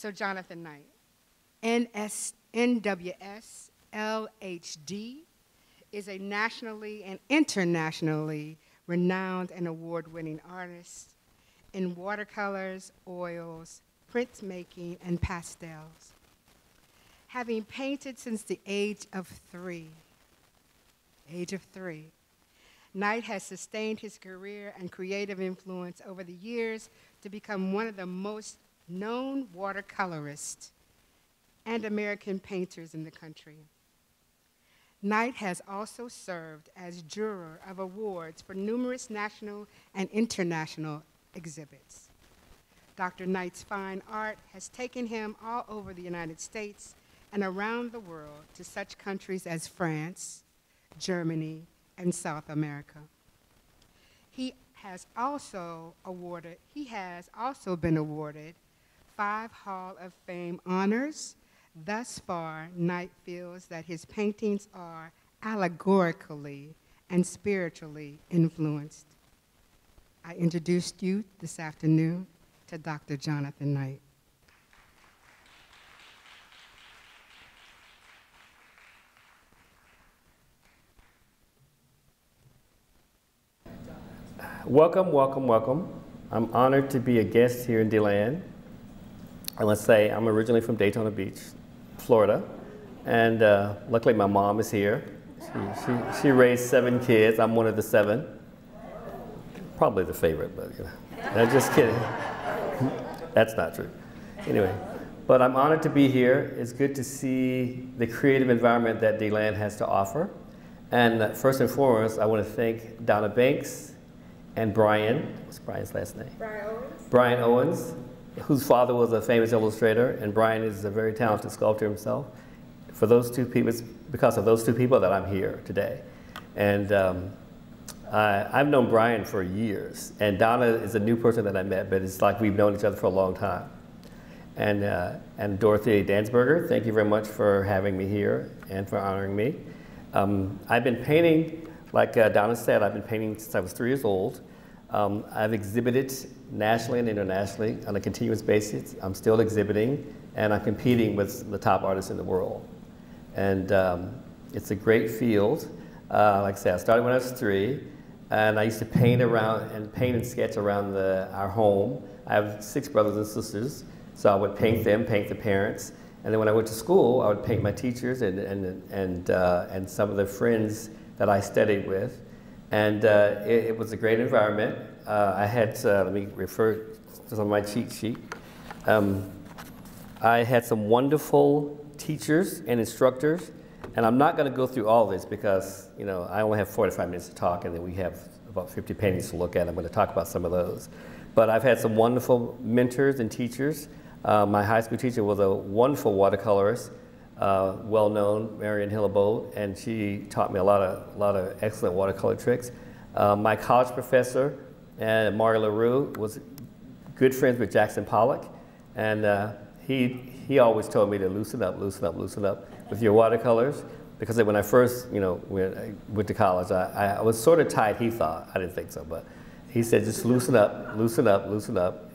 Sir Jonathan Knight. NWS LHD is a nationally and internationally renowned and award-winning artist in watercolors, oils, printmaking, and pastels. Having painted since the age of three, Knight has sustained his career and creative influence over the years to become one of the most known watercolorists and American painters in the country. Knight has also served as juror of awards for numerous national and international exhibits. Dr. Knight's fine art has taken him all over the United States and around the world to such countries as France, Germany, and South America. He has also been awarded 5 Hall of Fame honors. Thus far, Knight feels that his paintings are allegorically and spiritually influenced. I introduced you this afternoon to Dr. Jonathan Knight. Welcome, welcome, welcome. I'm honored to be a guest here in DeLand. And let's say I'm originally from Daytona Beach, Florida, and luckily my mom is here. She raised 7 kids. I'm one of the 7. Probably the favorite, but you know, I'm just kidding. That's not true. Anyway, but I'm honored to be here. It's good to see the creative environment that DeLand has to offer. And first and foremost, I want to thank Donna Banks and Brian, what's Brian's last name? Brian Owens. Brian Owens, whose father was a famous illustrator, and Brian is a very talented sculptor himself. For those 2 people, it's because of those 2 people that I'm here today. And I've known Brian for years, and Donna is a new person that I met, but it's like we've known each other for a long time. And Dorothy Dansberger, thank you very much for having me here and for honoring me. I've been painting, like Donna said, I've been painting since I was 3 years old. I've exhibited nationally and internationally on a continuous basis. I'm still exhibiting, and I'm competing with the top artists in the world. And it's a great field. Like I said, I started when I was 3, and I used to paint and sketch around our home. I have 6 brothers and sisters, so I would paint them, paint the parents. And then when I went to school, I would paint my teachers and some of the friends that I studied with. And it was a great environment. I had, let me refer to some of my cheat sheet. I had some wonderful teachers and instructors, and I'm not going to go through all this because, you know, I only have 45 minutes to talk, and then we have about 50 paintings to look at. I'm going to talk about some of those. But I've had some wonderful mentors and teachers. My high school teacher was a wonderful watercolorist, well-known, Marion Hillebold, and she taught me a lot of excellent watercolor tricks. My college professor, Mario LaRue, was good friends with Jackson Pollock, and he always told me to loosen up with your watercolors, because when I first, you know, went to college, I was sort of tight, he thought. I didn't think so, but he said, just loosen up,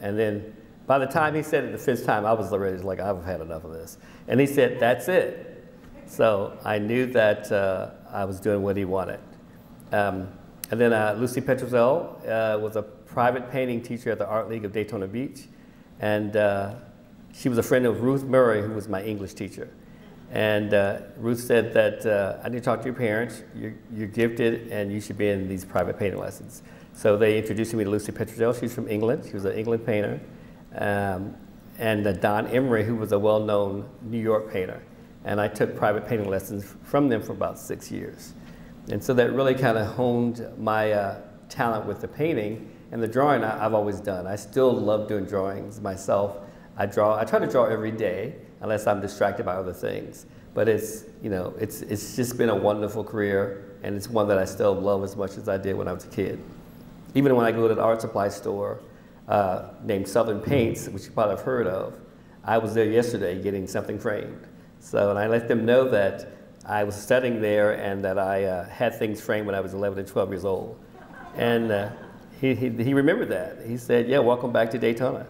and then by the time he said it the 5th time, I was already like, I've had enough of this. And he said, that's it. So I knew that I was doing what he wanted. And then Lucy Petrozel was a private painting teacher at the Art League of Daytona Beach. And she was a friend of Ruth Murray, who was my English teacher. And Ruth said that I need to talk to your parents. You're gifted, and you should be in these private painting lessons. So they introduced me to Lucy Petrozel. She's from England. She was an England painter. And Don Emery, who was a well-known New York painter. And I took private painting lessons from them for about 6 years. And so that really kind of honed my talent with the painting. And the drawing I've always done. I still love doing drawings myself. I try to draw every day, unless I'm distracted by other things. But it's, you know, it's just been a wonderful career, and it's one that I still love as much as I did when I was a kid. Even when I go to the art supply store, named Southern Paints, which you probably have heard of. I was there yesterday getting something framed. So, and I let them know that I was studying there and that I had things framed when I was 11 and 12 years old. And he remembered that. He said, yeah, welcome back to Daytona.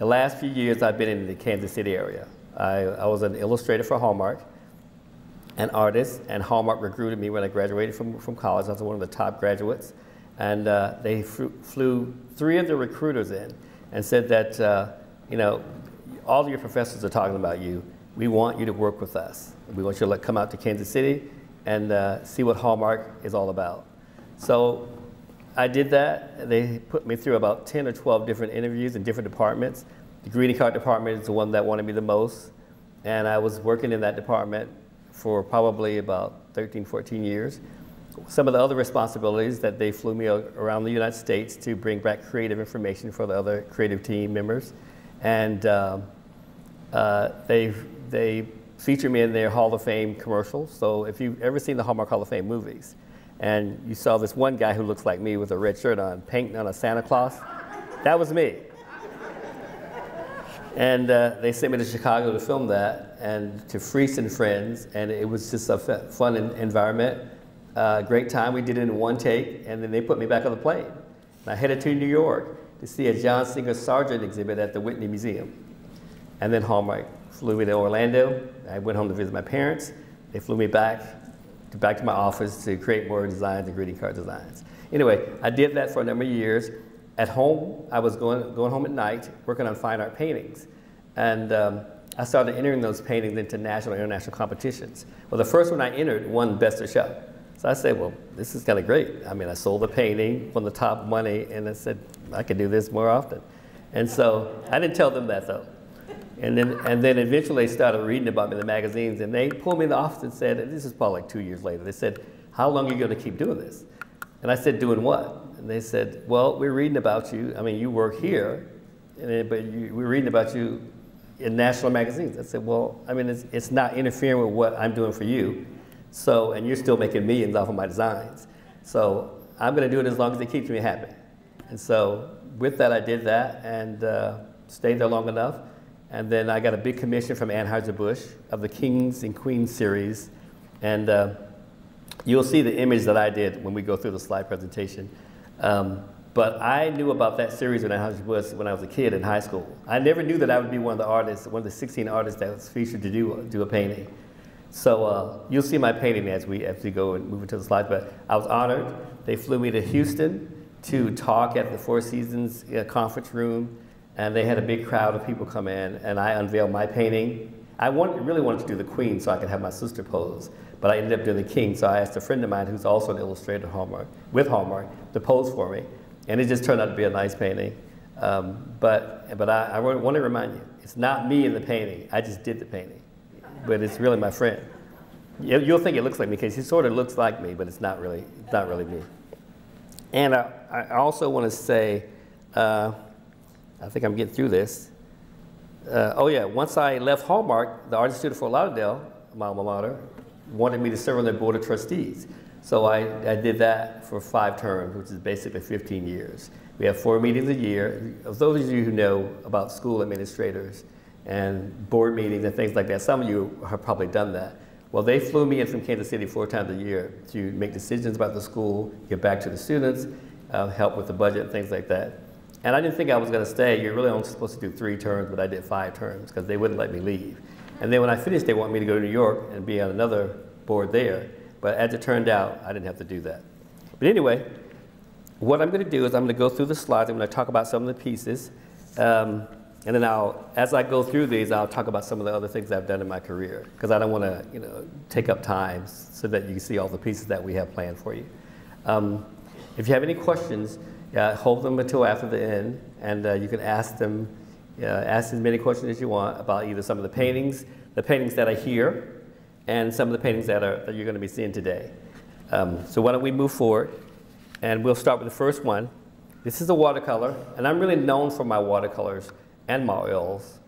the last few years I've been in the Kansas City area. I was an illustrator for Hallmark, an artist, and Hallmark recruited me when I graduated from college. I was one of the top graduates. And they flew 3 of the recruiters in and said that, you know, all of your professors are talking about you. We want you to work with us. We want you to come out to Kansas City and see what Hallmark is all about. So I did that. They put me through about 10 or 12 different interviews in different departments. The greeting card department is the one that wanted me the most. And I was working in that department for probably about 13, 14 years. Some of the other responsibilities that they flew me around the United States to bring back creative information for the other creative team members. And they featured me in their Hall of Fame commercials. So if you've ever seen the Hallmark Hall of Fame movies, and you saw this one guy who looks like me with a red shirt on, painting on a Santa Claus, that was me. And they sent me to Chicago to film that, and to Freese and Friends, and it was just a fun environment. Great time. We did it in one take, and then they put me back on the plane. And I headed to New York to see a John Singer Sargent exhibit at the Whitney Museum. And then Hallmark flew me to Orlando. I went home to visit my parents. They flew me back to my office to create more designs and greeting card designs. Anyway, I did that for a number of years. At home, I was going home at night, working on fine art paintings. And I started entering those paintings into national and international competitions. Well, the first one I entered won Best of Show. So I said, well, this is kind of great. I mean, I sold the painting, won the top money, and I said, I could do this more often. And so I didn't tell them that, though. And then eventually they started reading about me in the magazines, and they pulled me in the office and said, and this is probably like 2 years later, they said, how long are you going to keep doing this? And I said, doing what? And they said, well, we're reading about you. I mean, you work here, but we're reading about you in national magazines. I said, well, I mean, it's not interfering with what I'm doing for you. So, and you're still making millions off of my designs. So I'm going to do it as long as it keeps me happy. And so with that, I did that and stayed there long enough. And then I got a big commission from Anheuser-Busch of the Kings and Queens series. And you'll see the image that I did when we go through the slide presentation. But I knew about that series when Anheuser-Busch when I was a kid in high school. I never knew that I would be one of the artists, one of the 16 artists that was featured to do a painting. So you'll see my painting as we go and move into the slides, but I was honored. They flew me to Houston to talk at the Four Seasons conference room, and they had a big crowd of people come in, and I unveiled my painting. I really wanted to do the Queen so I could have my sister pose, but I ended up doing the King, so I asked a friend of mine who's also an illustrator with Hallmark to pose for me, and it just turned out to be a nice painting. But I want to remind you, it's not me in the painting, I just did the painting. But it's really my friend. You'll think it looks like me because he sort of looks like me, but it's not really me. And I also want to say, I think I'm getting through this. Oh yeah, once I left Hallmark, the Art Institute of Fort Lauderdale, my alma mater, wanted me to serve on their board of trustees. So I did that for 5 terms, which is basically 15 years. We have 4 meetings a year. Of those of you who know about school administrators, and board meetings and things like that. Some of you have probably done that. Well, they flew me in from Kansas City 4 times a year to make decisions about the school, get back to the students, help with the budget and things like that. And I didn't think I was going to stay. You're really only supposed to do 3 terms, but I did 5 terms because they wouldn't let me leave. And then when I finished, they wanted me to go to New York and be on another board there. But as it turned out, I didn't have to do that. But anyway, what I'm going to do is I'm going to go through the slides. I'm going to talk about some of the pieces. And then as I go through these, I'll talk about some of the other things I've done in my career, because I don't want to, take up time so that you can see all the pieces that we have planned for you. If you have any questions, hold them until after the end, and you can ask them, ask as many questions as you want about either some of the paintings that are here, and some of the paintings that you're going to be seeing today. So why don't we move forward, and we'll start with the first one. This is a watercolor, and I'm really known for my watercolors and my oils.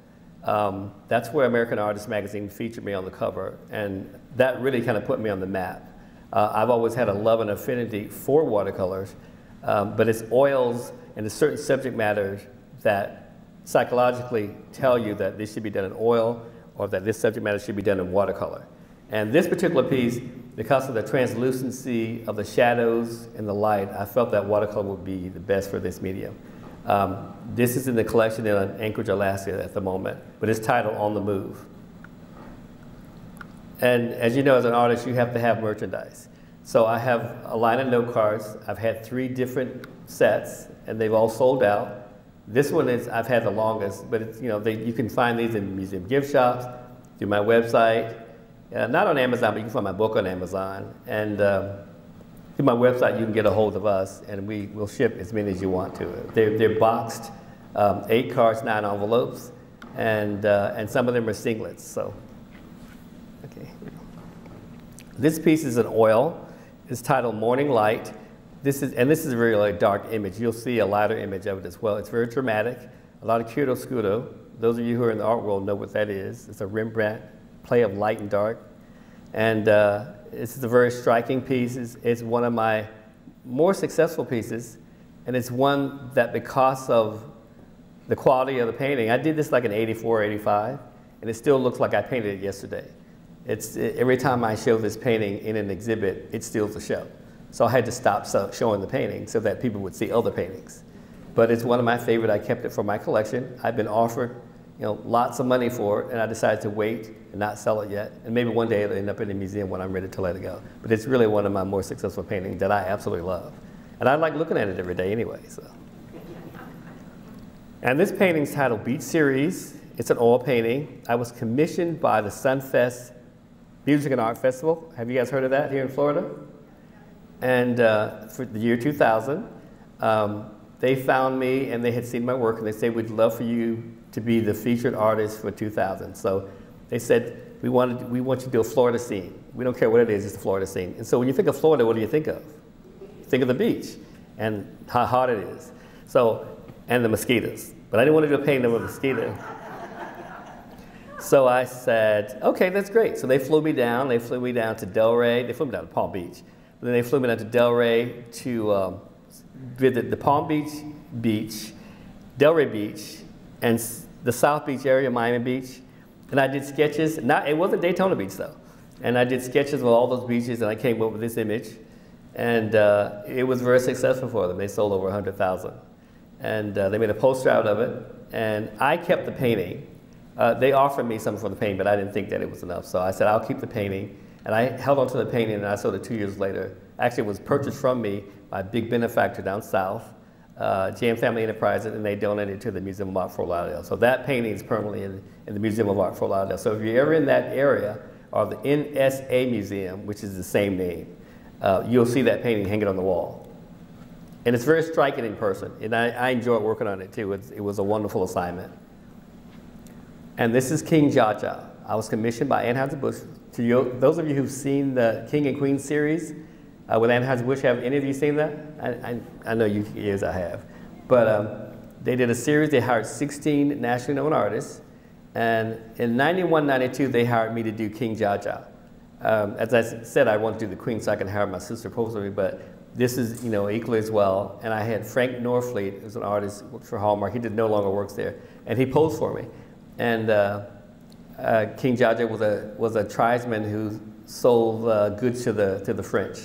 That's where American Artist Magazine featured me on the cover, and that really kind of put me on the map. I've always had a love and affinity for watercolors, but it's oils and it's certain subject matters that psychologically tell you that this should be done in oil or that this subject matter should be done in watercolor. And this particular piece, because of the translucency of the shadows and the light, I felt that watercolor would be the best for this medium. This is in the collection in Anchorage, Alaska at the moment, but it's titled On the Move. And as you know, as an artist, you have to have merchandise. So I have a line of note cards. I've had 3 different sets, and they've all sold out. This one is, I've had the longest, but it's, you know, you can find these in museum gift shops, through my website, not on Amazon, but you can find my book on Amazon. And through my website, you can get a hold of us, and we'll ship as many as you want to. They're boxed, 8 cards, 9 envelopes, and some of them are singlets. So, okay. This piece is an oil. It's titled Morning Light. This is a very like, dark image. You'll see a lighter image of it as well. It's very dramatic. A lot of chiaroscuro. Those of you who are in the art world know what that is. It's a Rembrandt play of light and dark. And this is a very striking piece. It's one of my more successful pieces. And it's one that because of the quality of the painting, I did this like in 84, 85, and it still looks like I painted it yesterday. Every time I show this painting in an exhibit, it steals the show. So I had to stop showing the painting so that people would see other paintings. But it's one of my favorite. I kept it for my collection. I've been offered, you know, lots of money for it, and I decided to wait and not sell it yet. And maybe one day it'll end up in a museum when I'm ready to let it go. But it's really one of my more successful paintings that I absolutely love. And I like looking at it every day anyway. So. And this painting's titled Beach Series. It's an oil painting. I was commissioned by the Sunfest Music and Art Festival. Have you guys heard of that here in Florida? And for the year 2000, they found me and they had seen my work and they said, we'd love for you to be the featured artist for 2000. So they said, we want you to do a Florida scene. We don't care what it is, it's a Florida scene. And so when you think of Florida, what do you think of? You think of the beach and how hot it is. So, and the mosquitoes. But I didn't want to do a painting of a mosquito. So I said, okay, that's great. So they flew me down. They flew me down to Delray. They flew me down to Palm Beach. But then they flew me down to Delray to visit the Palm Beach, Delray Beach, and the South Beach area, Miami Beach. And I did sketches. It wasn't Daytona Beach, though. And I did sketches of all those beaches, and I came up with this image. And it was very successful for them. They sold over 100,000. And they made a poster out of it. And I kept the painting. They offered me something for the painting, but I didn't think that it was enough. So I said, I'll keep the painting. And I held on to the painting, and I sold it 2 years later. Actually, it was purchased from me by a big benefactor down south, JM Family Enterprises, and they donated it to the Museum of Art Fort Lauderdale. So that painting is permanently in the Museum of Art Fort Lauderdale. So if you're ever in that area, or the NSA Museum, which is the same name, you'll see that painting hanging on the wall. And it's very striking in person, and I enjoyed working on it too. It was a wonderful assignment. And this is King Jaja. I was commissioned by Anheuser-Busch. Those of you who've seen the King and Queen series with Anheuser-Busch, have any of you seen that? I know you, yes, I have. But they did a series. They hired 16 nationally known artists. And in 91, 92, they hired me to do King Jaja. As I said, I wanted to do the Queen so I can hire my sister posed but this is, you know, equally as well. And I had Frank Norfleet, who's an artist for Hallmark. He no longer works there. And he posed for me. And King Jaja was a tribesman who sold goods to the French.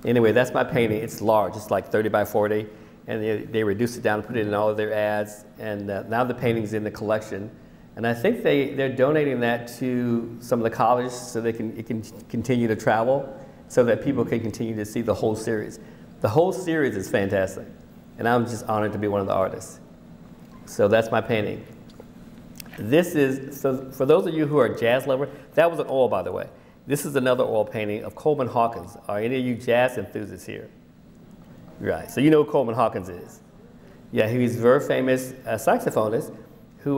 Anyway, that's my painting. It's large. It's like 30 by 40. And they reduced it down and put it in all of their ads. And now the painting's in the collection. And I think they're donating that to some of the colleges so it can continue to travel, so that people can continue to see the whole series. The whole series is fantastic. And I'm just honored to be one of the artists. So that's my painting. This is, so for those of you who are jazz lovers, that was an oil, by the way. This is another oil painting of Coleman Hawkins. Are any of you jazz enthusiasts here? Right, so you know who Coleman Hawkins is. Yeah, he's a very famous saxophonist who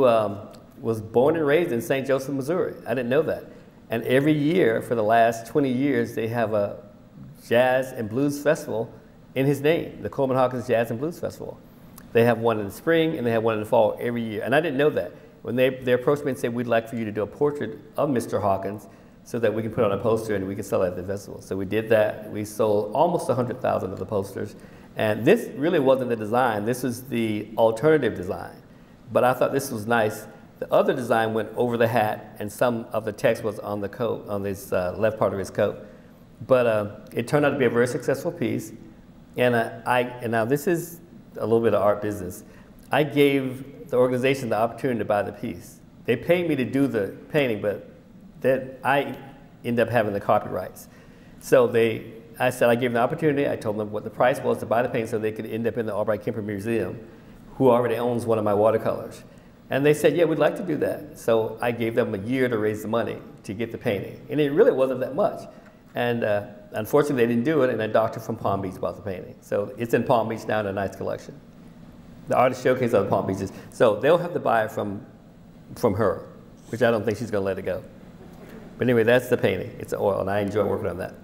was born and raised in St. Joseph, Missouri. I didn't know that. And every year for the last 20 years, they have a jazz and blues festival in his name, the Coleman Hawkins Jazz and Blues Festival. They have one in the spring and they have one in the fall every year. And I didn't know that. When they approached me and said, we'd like for you to do a portrait of Mr. Hawkins so that we can put on a poster and we can sell it at the festival. So we did that. We sold almost 100,000 of the posters. And this really wasn't the design. This was the alternative design. But I thought this was nice. The other design went over the hat, and some of the text was on the coat, on this left part of his coat. But it turned out to be a very successful piece. And now this is a little bit of art business. I gave the organization the opportunity to buy the piece. They paid me to do the painting, but then I ended up having the copyrights. So I said I gave them the opportunity. I told them what the price was to buy the painting so they could end up in the Albright Kemper Museum, who already owns one of my watercolors. And they said, yeah, we'd like to do that. So I gave them a year to raise the money to get the painting. And it really wasn't that much. And unfortunately, they didn't do it, and a doctor from Palm Beach bought the painting. So it's in Palm Beach now in a nice collection. The artist showcase of the Palm Beaches. So they'll have to buy it from her, which I don't think she's going to let it go. But anyway, that's the painting. It's oil, and I enjoy working on that.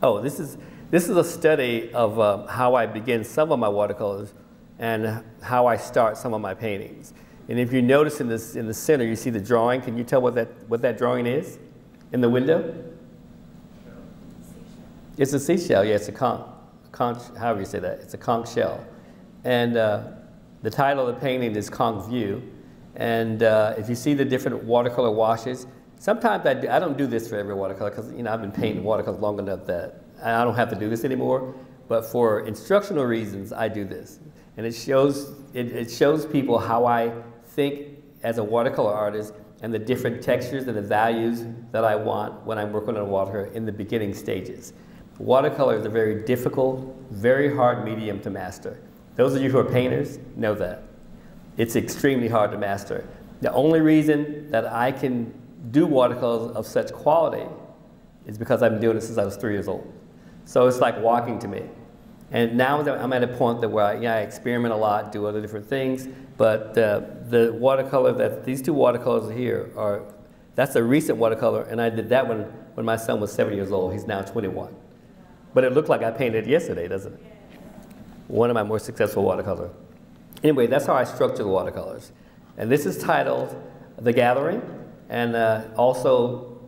Oh, this is a study of how I begin some of my watercolors and how I start some of my paintings. And if you notice in the center, you see the drawing. Can you tell what that drawing is in the window? It's a seashell. Yeah, it's a conch, however you say that. It's a conch shell. And the title of the painting is Conch View. And if you see the different watercolor washes, sometimes I don't do this for every watercolor because I've been painting watercolors long enough that I don't have to do this anymore. But for instructional reasons, I do this. And it shows people how I think as a watercolor artist and the different textures and the values that I want when I'm working on watercolor in the beginning stages. Watercolor is a very difficult, very hard medium to master. Those of you who are painters know that. It's extremely hard to master. The only reason that I can do watercolors of such quality is because I've been doing it since I was 3 years old. So it's like walking to me. And now I'm at a point that where I experiment a lot, do other different things, but the watercolor, these two watercolors here that's a recent watercolor, and I did that one when my son was 7 years old. He's now 21. But it looked like I painted it yesterday, doesn't it? One of my more successful watercolors. Anyway, that's how I structure the watercolors. And this is titled The Gathering, and also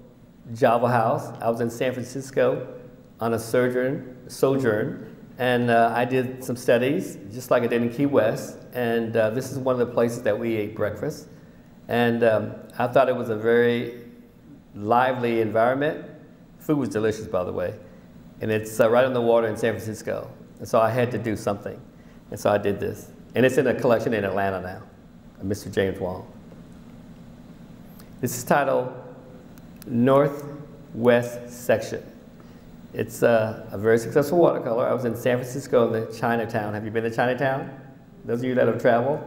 Java House. I was in San Francisco on a sojourn, and I did some studies, just like I did in Key West, and this is one of the places that we ate breakfast. And I thought it was a very lively environment. Food was delicious, by the way. And it's right on the water in San Francisco. And so I had to do something. And so I did this. And it's in a collection in Atlanta now, Mr. James Wong. This is titled Northwest Section. It's a very successful watercolor. I was in San Francisco in the Chinatown. Have you been to Chinatown? Those of you that have traveled?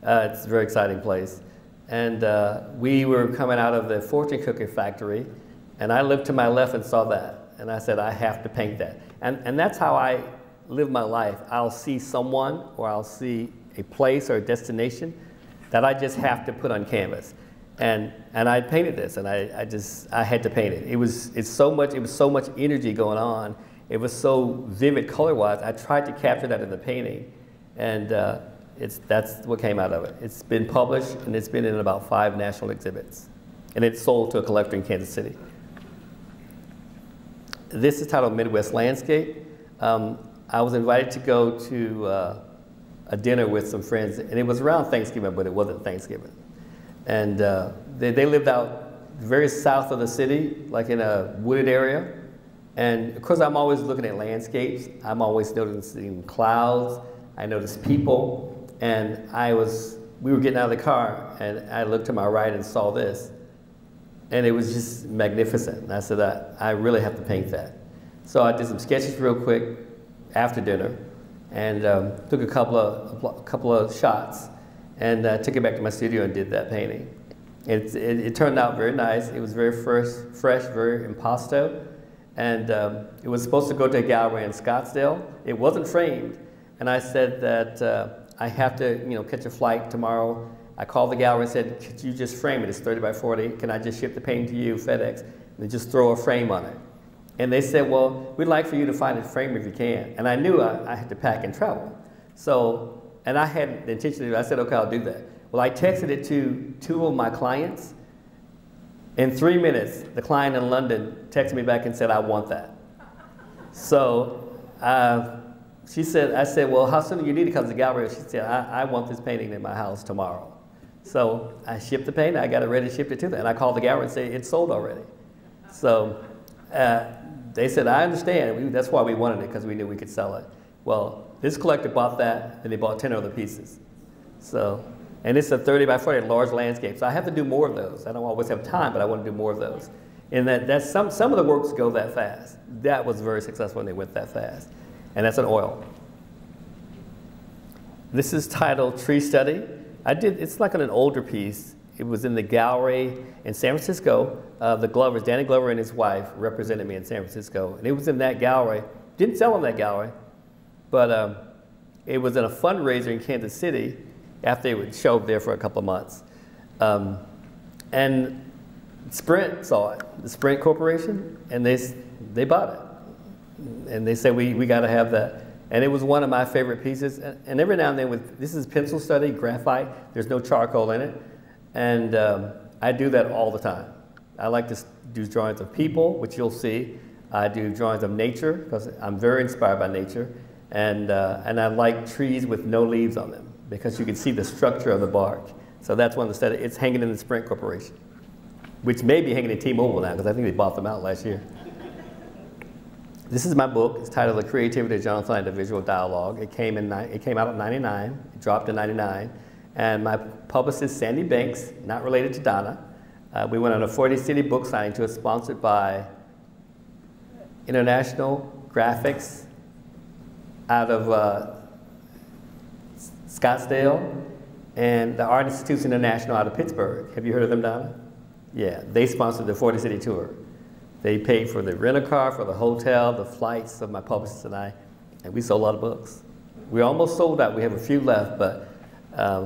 It's a very exciting place. And we were coming out of the fortune cookie factory, and I looked to my left and saw that. And I said, I have to paint that. And that's how I live my life. I'll see someone or I'll see a place or a destination that I just have to put on canvas. And I painted this, and I had to paint it. It was so much energy going on. It was so vivid color-wise. I tried to capture that in the painting, and that's what came out of it. It's been published, and it's been in about 5 national exhibits, and it's sold to a collector in Kansas City. This is titled Midwest Landscape. I was invited to go to a dinner with some friends, and it was around Thanksgiving, but it wasn't Thanksgiving. And they lived out very south of the city, like in a wooded area. And of course, I'm always looking at landscapes. I'm always noticing clouds. I noticed people. And we were getting out of the car, and I looked to my right and saw this. And it was just magnificent. And I said, I really have to paint that. So I did some sketches real quick after dinner, and took a couple of shots, and took it back to my studio and did that painting. It turned out very nice. It was very fresh, very impasto, and it was supposed to go to a gallery in Scottsdale. It wasn't framed, and I said that I have to, catch a flight tomorrow. I called the gallery and said, could you just frame it? It's 30 by 40. Can I just ship the painting to you, FedEx, and just throw a frame on it? And they said, well, we'd like for you to find a frame if you can. And I knew I had to pack and travel. So, and I had the intention to do it. I said, okay, I'll do that. Well, I texted it to 2 of my clients. In 3 minutes, the client in London texted me back and said, I want that. So I said, well, how soon do you need it? Because the gallery, she said, I want this painting in my house tomorrow. So I shipped the painting, I got it ready to ship it to them. And I called the gallery and said, it's sold already. So they said, I understand. That's why we wanted it, because we knew we could sell it. Well, This collector bought that, and they bought 10 other pieces. So, and it's a 30 by 40 large landscape. So I have to do more of those. I don't always have time, but I want to do more of those. And that's some of the works go that fast. That was very successful when they went that fast. And that's an oil. This is titled Tree Study. It's like an older piece. It was in the gallery in San Francisco. The Glovers, Danny Glover and his wife, represented me in San Francisco. And it was in that gallery. Didn't sell in that gallery, but it was in a fundraiser in Kansas City after they would show up there for a couple of months. And Sprint saw it, the Sprint Corporation, and they bought it. And they said, we got to have that. And it was one of my favorite pieces. And every now and then, this is pencil study, graphite. There's no charcoal in it. And I do that all the time. I like to do drawings of people, which you'll see. I do drawings of nature, because I'm very inspired by nature. And I like trees with no leaves on them, because you can see the structure of the bark. So that's one of the studies. It's hanging in the Sprint Corporation, which may be hanging in T-Mobile now, because I think they bought them out last year. This is my book. It's titled The Creativity of Jonathan Knight, A Visual Dialogue. It came out in 99. It dropped in 99. And my publicist, Sandy Banks, not related to Donna, we went on a 40-city book signing tour sponsored by International Graphics out of Scottsdale and the Art Institutes International out of Pittsburgh. Have you heard of them, Donna? Yeah, they sponsored the 40-city tour. They paid for the rent-a-car, for the hotel, the flights of my publicist and I, and we sold a lot of books. We almost sold out. We have a few left, but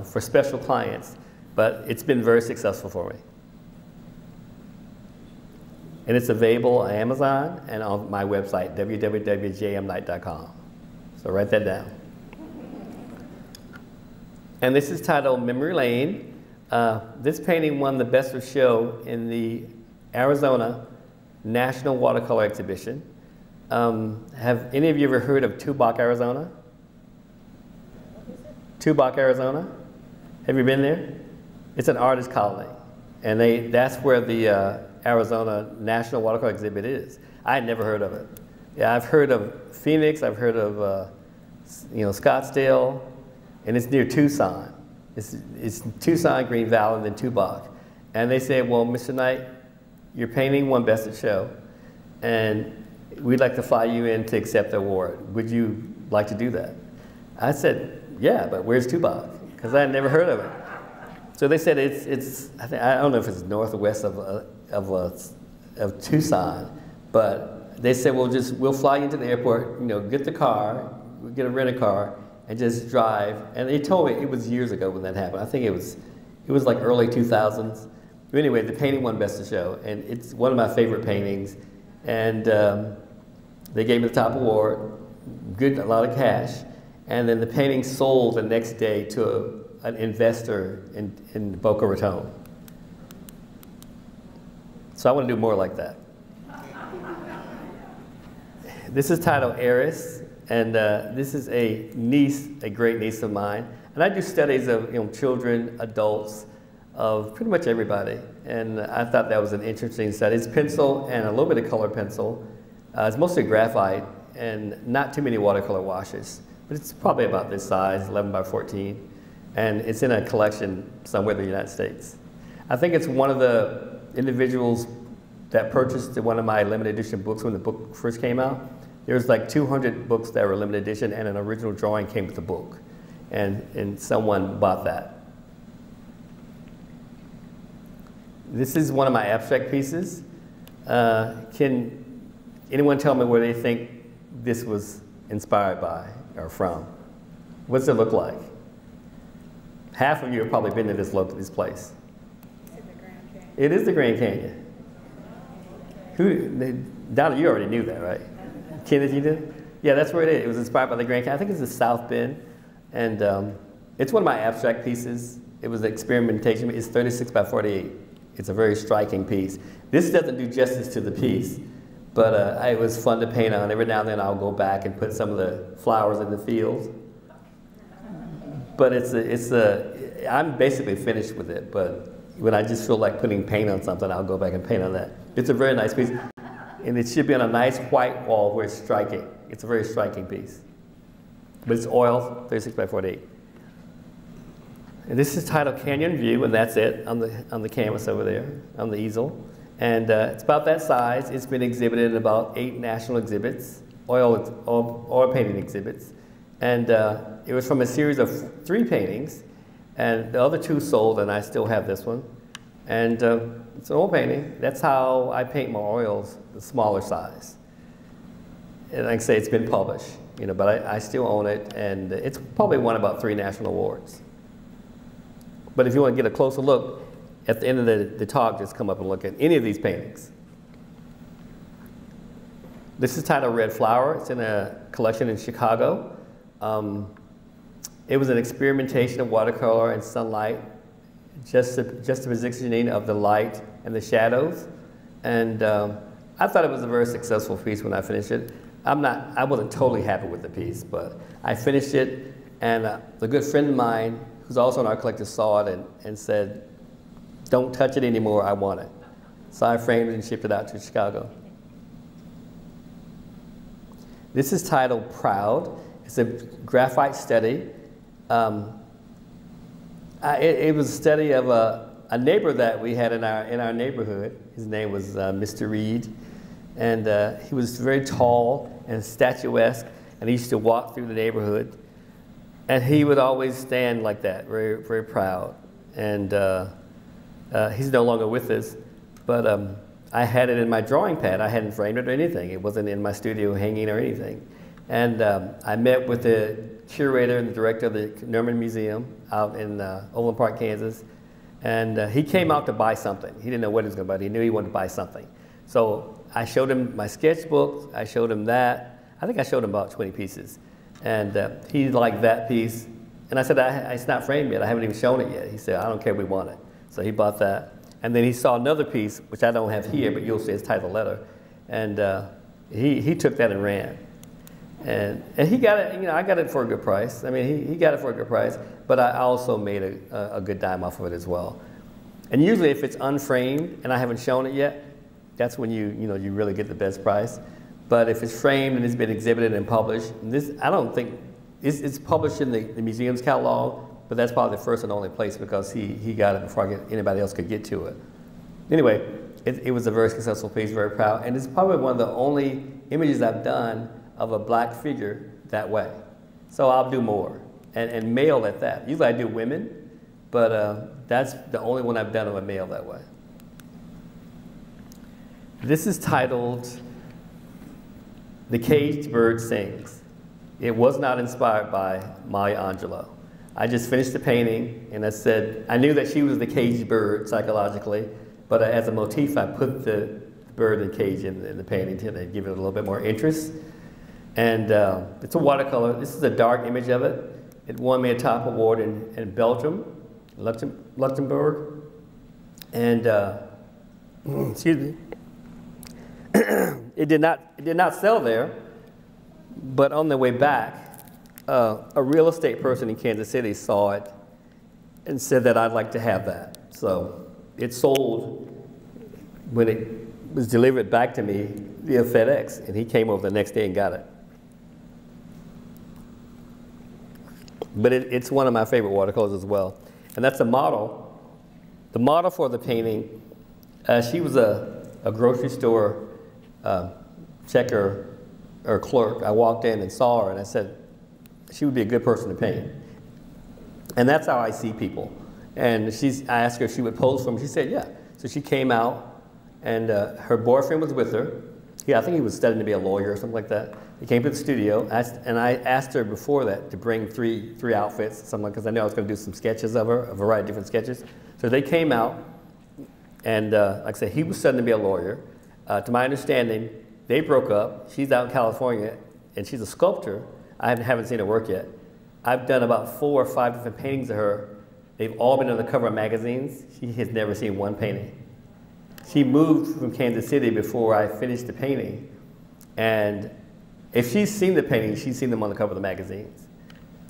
for special clients. But it's been very successful for me. And it's available on Amazon and on my website, www.jmknight.com. So write that down. And this is titled Memory Lane. This painting won the Best of Show in the Arizona National Watercolor Exhibition. Have any of you ever heard of Tubac, Arizona? Tubac, Arizona? Have you been there? It's an artist colony. And that's where the Arizona National Watercolor Exhibit is. I had never heard of it. Yeah, I've heard of Phoenix, I've heard of Scottsdale, and it's near Tucson. It's Tucson, Green Valley, and then Tubac. And they said, well, Mr. Knight, your painting won Best of Show, and we'd like to fly you in to accept the award. Would you like to do that? I said, yeah, but where's Tubac? Because I had never heard of it. So they said I don't know if it's north or west of Tucson, but they said, we'll fly you into the airport, get the car, get a rent-a-car, and just drive. And they told me, it was years ago when that happened. I think it was like early 2000s. Anyway, the painting won Best of Show, and it's one of my favorite paintings. And they gave me the top award, a lot of cash, and then the painting sold the next day to an investor in Boca Raton. So I want to do more like that. This is titled Eris, and this is a great niece of mine. And I do studies of children, adults, of pretty much everybody. And I thought that was an interesting study. It's pencil and a little bit of color pencil. It's mostly graphite and not too many watercolor washes. But it's probably about this size, 11 by 14. And it's in a collection somewhere in the United States. I think it's one of the individuals that purchased one of my limited edition books when the book first came out. There was like 200 books that were limited edition, and an original drawing came with the book. And someone bought that. This is one of my abstract pieces. Can anyone tell me where they think this was inspired by or from? What does it look like? Half of you have probably been to this place. It is the Grand Canyon. Donna, you already knew that, right? Kenneth, you did? Yeah, that's where it is. It was inspired by the Grand Canyon. I think it's the South Bend. And it's one of my abstract pieces. It was an experimentation. It's 36 by 48. It's a very striking piece. This doesn't do justice to the piece, but it was fun to paint on. Every now and then I'll go back and put some of the flowers in the fields. But I'm basically finished with it, but when I just feel like putting paint on something, I'll go back and paint on that. It's a very nice piece, and it should be on a nice white wall where it's striking. It's a very striking piece. but it's oil, 36 by 48. And this is titled Canyon View, and that's it on the canvas over there, on the easel. And it's about that size. It's been exhibited in about 8 national exhibits, oil painting exhibits. And it was from a series of 3 paintings, and the other 2 sold, and I still have this one. And it's an oil painting. That's how I paint my oils, the smaller size. And like I say, it's been published, you know, but I still own it, and it's probably won about 3 national awards. But if you want to get a closer look, at the end of the talk, just come up and look at any of these paintings. This is titled Red Flower. It's in a collection in Chicago. It was an experimentation of watercolor and sunlight, just the positioning of the light and the shadows. And I thought it was a very successful piece when I finished it. I wasn't totally happy with the piece, but I finished it, and a good friend of mine, who's also in our collective, saw it and said, "Don't touch it anymore, I want it." So I framed it and shipped it out to Chicago. This is titled Proud. It's a graphite study. It was a study of a neighbor that we had in our neighborhood. His name was Mr. Reed, and he was very tall and statuesque, and he used to walk through the neighborhood, and he would always stand like that, very, very proud. And he's no longer with us, but I had it in my drawing pad. I hadn't framed it or anything. It wasn't in my studio hanging or anything. And I met with the curator and the director of the Nerman Museum out in Overland Park, Kansas. And he came out to buy something. He didn't know what he was going to buy. He knew he wanted to buy something. So I showed him my sketchbook. I showed him that. I think I showed him about 20 pieces. And he liked that piece. And I said, it's not framed yet. I haven't even shown it yet. He said, I don't care, we want it. So he bought that. And then he saw another piece, which I don't have here, but you'll see it's titled Letter. And he took that and ran. And he got it, you know, I got it for a good price. I mean, he got it for a good price, but I also made a good dime off of it as well. And usually if it's unframed and I haven't shown it yet, that's when you really get the best price. But if it's framed and it's been exhibited and published, I don't think, it's published in the museum's catalog, but that's probably the first and only place because he got it before anybody else could get to it. Anyway, it was a very successful piece, very proud, and it's probably one of the only images I've done of a black figure that way. So I'll do more, and male at that. Usually I do women, but that's the only one I've done of a male that way. This is titled The Caged Bird Sings. It was not inspired by Maya Angelou. I just finished the painting, and I said, I knew that she was the caged bird psychologically, but as a motif, I put the bird and cage in the painting to give it a little bit more interest. And it's a watercolor. This is a dark image of it. It won me a top award in Belgium, Luxembourg. And, excuse me. It did not sell there, but on the way back, a real estate person in Kansas City saw it and said that I'd like to have that. So it sold when it was delivered back to me via FedEx, and he came over the next day and got it. But it's one of my favorite watercolors as well. And that's a model. The model for the painting, she was a grocery store checker or clerk. I walked in and saw her, and I said, she would be a good person to paint. And that's how I see people. And I asked her if she would pose for me. She said, yeah. So she came out, and her boyfriend was with her. I think he was studying to be a lawyer or something like that. He came to the studio, and I asked her before that to bring three outfits, something, because I knew I was going to do some sketches of her, a variety of different sketches. So they came out, and like I said, he was studying to be a lawyer. To my understanding, they broke up. She's out in California, and she's a sculptor. I haven't seen her work yet. I've done about 4 or 5 different paintings of her. They've all been on the cover of magazines. She has never seen one painting. She moved from Kansas City before I finished the painting. And if she's seen the paintings, she's seen them on the cover of the magazines.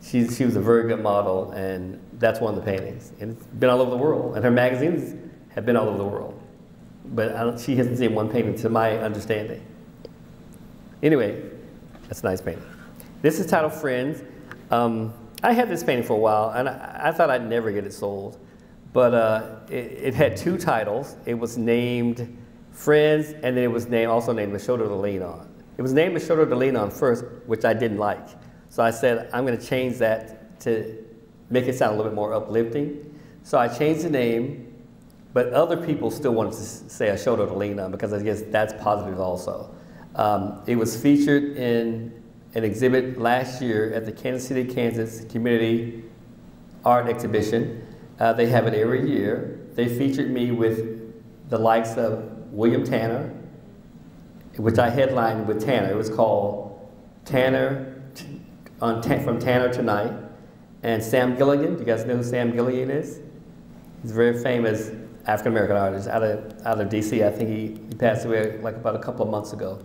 She was a very good model, and that's one of the paintings. And it's been all over the world. And her magazines have been all over the world. But she hasn't seen one painting to my understanding. Anyway, that's a nice painting. This is titled Friends. I had this painting for a while, and I thought I'd never get it sold. But it had two titles. It was named Friends, and then it was also named A Shoulder to Lean On. It was named A Shoulder to Lean On first, which I didn't like. So I said, I'm going to change that to make it sound a little bit more uplifting. So I changed the name, but other people still wanted to say A Shoulder to Lean On because I guess that's positive also. It was featured in an exhibit last year at the Kansas City, Kansas Community Art Exhibition. They have it every year. They featured me with the likes of William Tanner, which I headlined with Tanner. It was called Tanner from Tanner Tonight, and Sam Gilligan. Do you guys know who Sam Gilligan is? He's a very famous African-American artist out of DC. I think he passed away like about a couple of months ago.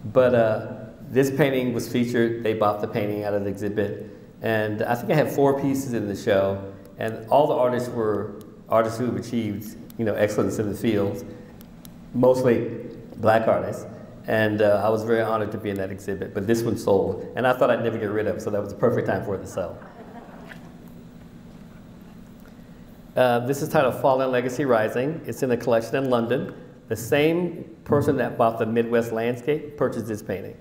But this painting was featured. They bought the painting out of the exhibit. And I think I had 4 pieces in the show. And all the artists were artists who have achieved, excellence in the field, mostly black artists. And I was very honored to be in that exhibit. But this one sold. And I thought I'd never get rid of it, so that was the perfect time for it to sell. This is titled Fallen Legacy Rising. It's in a collection in London. The same person that bought the Midwest Landscape purchased this painting.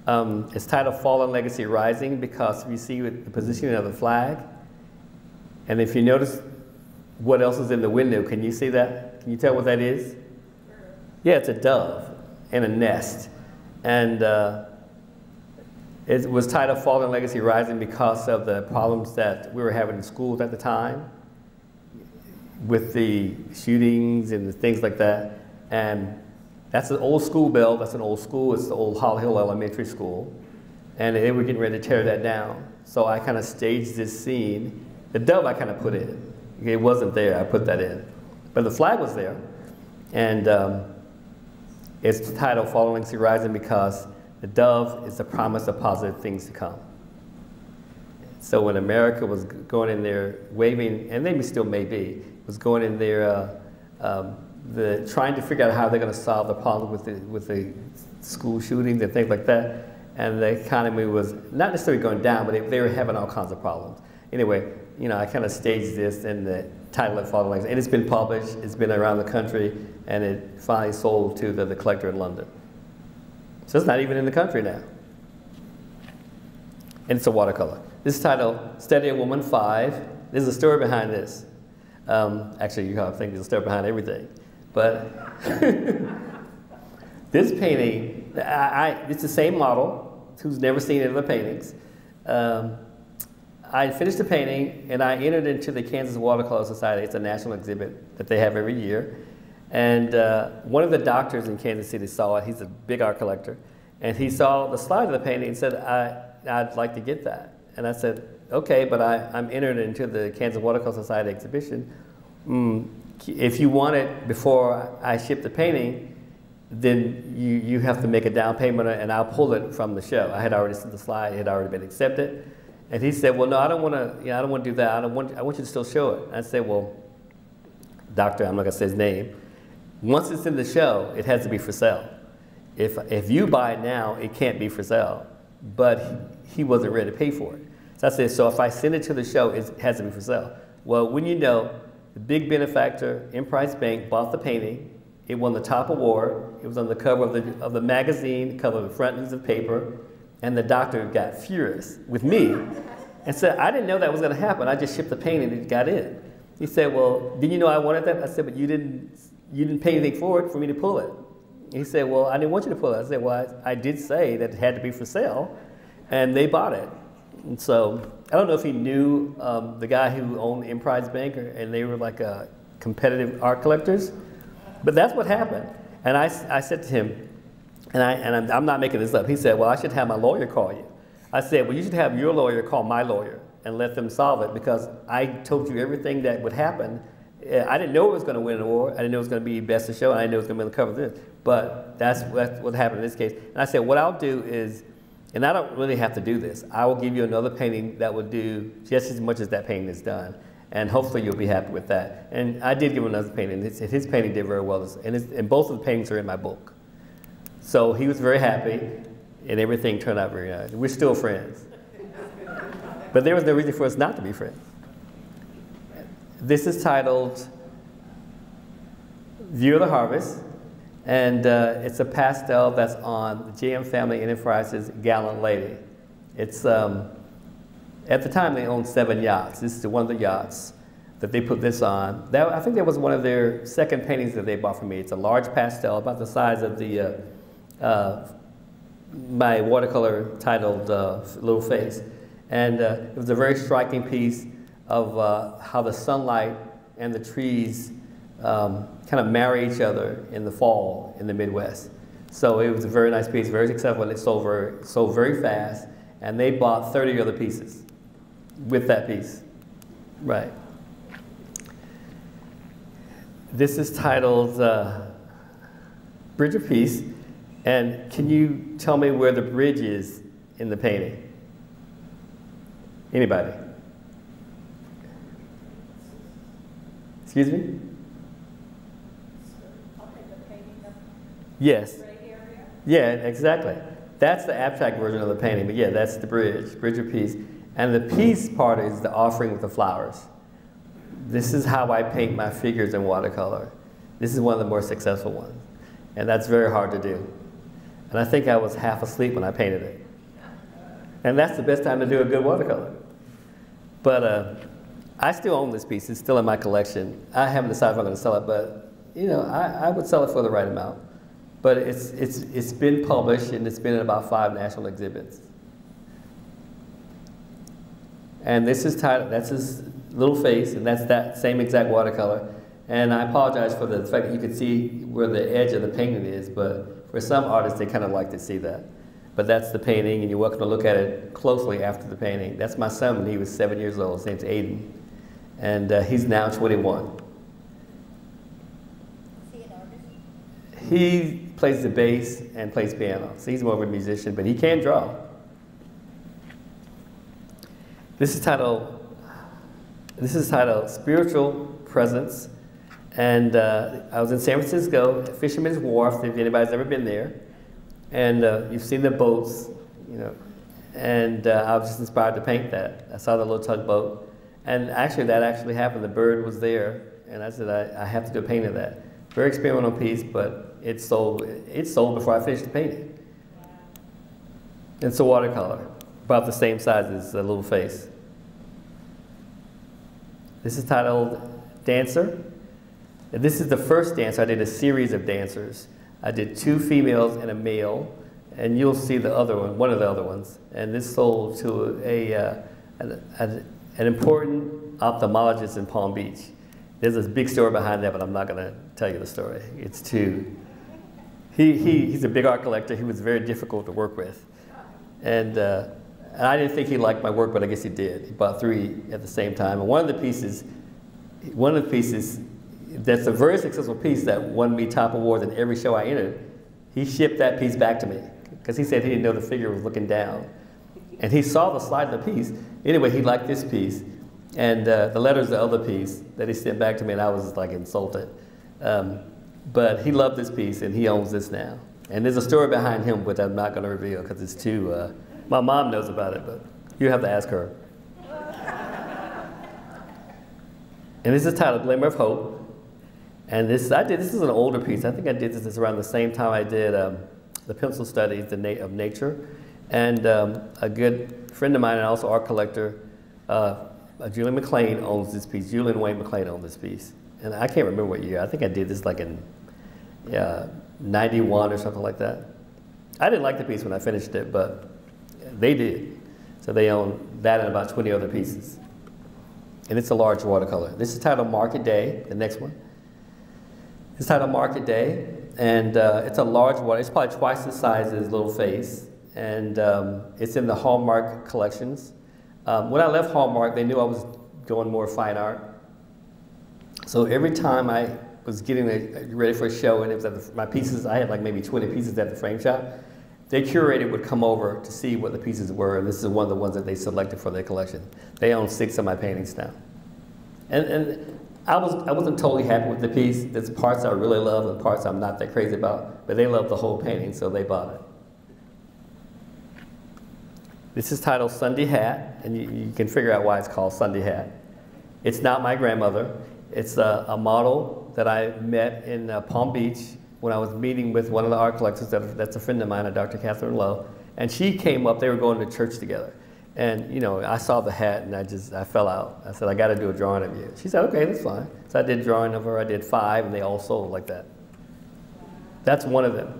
It's titled Fallen Legacy Rising because you see the positioning of the flag. And if you notice what else is in the window, can you see that? Can you tell what that is? Yeah, it's a dove in a nest. And it was titled Fallen Legacy Rising because of the problems that we were having in schools at the time with the shootings and the things like that. And that's an old school bell. That's an old school. It's the old Holly Hill Elementary School. And they were getting ready to tear that down. So I kind of staged this scene. The dove I kind of put in. It wasn't there. I put that in. But the flag was there. And it's titled Fallen Legacy Rising because the dove is the promise of positive things to come. So when America was going in there waving, and maybe still may be, was going in there trying to figure out how they're going to solve the problem with the school shootings and things like that. And the economy was not necessarily going down, but they were having all kinds of problems. Anyway, I kind of staged this in the title of Fallen Legacy. And it's been published, it's been around the country, and it finally sold to the collector in London. So it's not even in the country now. And it's a watercolor. This is titled Steady a Woman 5. There's a story behind this. Actually, you probably think there's a story behind everything. But this painting, it's the same model who's never seen any of the paintings. I finished the painting and I entered into the Kansas Watercolor Society. It's a national exhibit that they have every year. And one of the doctors in Kansas City saw it. He's a big art collector. And he saw the slide of the painting and said, I'd like to get that. And I said, okay, but I'm entered into the Kansas Watercolor Society exhibition. If you want it before I ship the painting, then you have to make a down payment and I'll pull it from the show. I had already seen the slide, it had already been accepted. And he said, well, no, I don't want to do that. I want you to still show it. I said, well, doctor, I'm not going to say his name. Once it's in the show, it has to be for sale. If you buy it now, it can't be for sale. But he wasn't ready to pay for it. So I said, so if I send it to the show, it has to be for sale. Well, when you know, the big benefactor, Emprise Bank, bought the painting. It won the top award. It was on the cover of the magazine, cover of the front news of paper. And the doctor got furious with me and said, I didn't know that was going to happen. I just shipped the painting and it got in. He said, well, didn't you know I wanted that? I said, but you didn't pay anything for it for me to pull it. He said, well, I didn't want you to pull it. I said, well, I did say that it had to be for sale, and they bought it. And so I don't know if he knew the guy who owned Emprise Bank, and they were like competitive art collectors, but that's what happened. And I said to him, and I'm not making this up, he said, well, I should have my lawyer call you. I said, well, you should have your lawyer call my lawyer and let them solve it because I told you everything that would happen. I didn't know it was going to win an award. I didn't know it was going to be Best of Show, and I didn't know it was going to be on the cover of this. But that's what happened in this case. And I said, what I'll do is, and I don't really have to do this, I will give you another painting that will do just as much as that painting is done. And hopefully you'll be happy with that. And I did give him another painting. His painting did very well. And both of the paintings are in my book. So he was very happy, and everything turned out very nice. We're still friends. But there was no reason for us not to be friends. This is titled View of the Harvest, and it's a pastel that's on the JM Family Enterprises Gallant Lady. It's, at the time they owned 7 yachts. This is one of the yachts that they put this on. I think that was one of their second paintings that they bought for me. It's a large pastel, about the size of the, my watercolor titled Little Face. And it was a very striking piece of how the sunlight and the trees kind of marry each other in the fall in the Midwest. So it was a very nice piece, very successful, and it sold very fast. And they bought 30 other pieces with that piece. Right. This is titled Bridge of Peace. And can you tell me where the bridge is in the painting? Anybody? Excuse me? Yes. Yeah, exactly. That's the abstract version of the painting, but yeah, that's the Bridge of Peace. And the peace part is the offering with the flowers. This is how I paint my figures in watercolor. This is one of the more successful ones. And that's very hard to do. And I think I was half asleep when I painted it. And that's the best time to do a good watercolor. But I still own this piece. It's still in my collection. I haven't decided if I'm going to sell it, but you know, I would sell it for the right amount. But it's been published, and it's been in about 5 national exhibits. And this is titled, that's his little face, and that's that same exact watercolor. And I apologize for the fact that you can see where the edge of the painting is, but for some artists, they kind of like to see that. But that's the painting, and you're welcome to look at it closely after the painting. That's my son when he was 7 years old. His name's Aiden. And he's now 21. Is he an artist? He plays the bass and plays piano. So he's more of a musician, but he can draw. This is titled Spiritual Presence. And I was in San Francisco at Fisherman's Wharf, if anybody's ever been there. And you've seen the boats, you know. And I was just inspired to paint that. I saw the little tugboat. And actually, that actually happened. The bird was there. And I said, I have to do a painting of that. Very experimental piece, but it sold before I finished the painting. It's a watercolor, about the same size as the little face. This is titled Dancer. And this is the first dancer. I did a series of dancers. I did 2 females and a male, and you'll see the other one of the other ones. And this sold to an important ophthalmologist in Palm Beach. There's a big story behind that, but I'm not going to tell you the story. It's too... He's a big art collector. He was very difficult to work with. And I didn't think he liked my work, but I guess he did. He bought 3 at the same time. And one of the pieces, that's a very successful piece that won me top awards in every show I entered. He shipped that piece back to me because he said he didn't know the figure was looking down. And he saw the slide of the piece. Anyway, he liked this piece. And the letter's the other piece that he sent back to me, and I was like insulted. But he loved this piece, and he owns this now. And there's a story behind him, which I'm not going to reveal because it's too... my mom knows about it, but you have to ask her. And this is titled Glimmer of Hope. And this is an older piece. I think I did this around the same time I did the pencil studies of nature. And a good friend of mine and also art collector, Julian McLean, owns this piece. Julian Wayne McLean owns this piece. And I can't remember what year. I think I did this like in 91 or something like that. I didn't like the piece when I finished it, but they did. So they own that and about 20 other pieces. And it's a large watercolor. This is titled Market Day, the next one. It's titled Market Day, and it's a large water. It's probably twice the size as Little Face, and it's in the Hallmark collections. When I left Hallmark, they knew I was going more fine art. So every time I was getting ready for a show, and it was my pieces, I had like maybe 20 pieces at the frame shop, their curator would come over to see what the pieces were, and this is one of the ones that they selected for their collection. They own 6 of my paintings now. And I wasn't totally happy with the piece. There's parts I really love and parts I'm not that crazy about, but they love the whole painting, so they bought it. This is titled Sunday Hat, and you can figure out why it's called Sunday Hat. It's not my grandmother. It's a model that I met in Palm Beach when I was meeting with one of the art collectors that's a friend of mine, Dr. Catherine Lowe. And she came up, they were going to church together. And you know, I saw the hat and I fell out. I said, I got to do a drawing of you. She said, okay, that's fine. So I did a drawing of her. I did 5, and they all sold like that. That's one of them.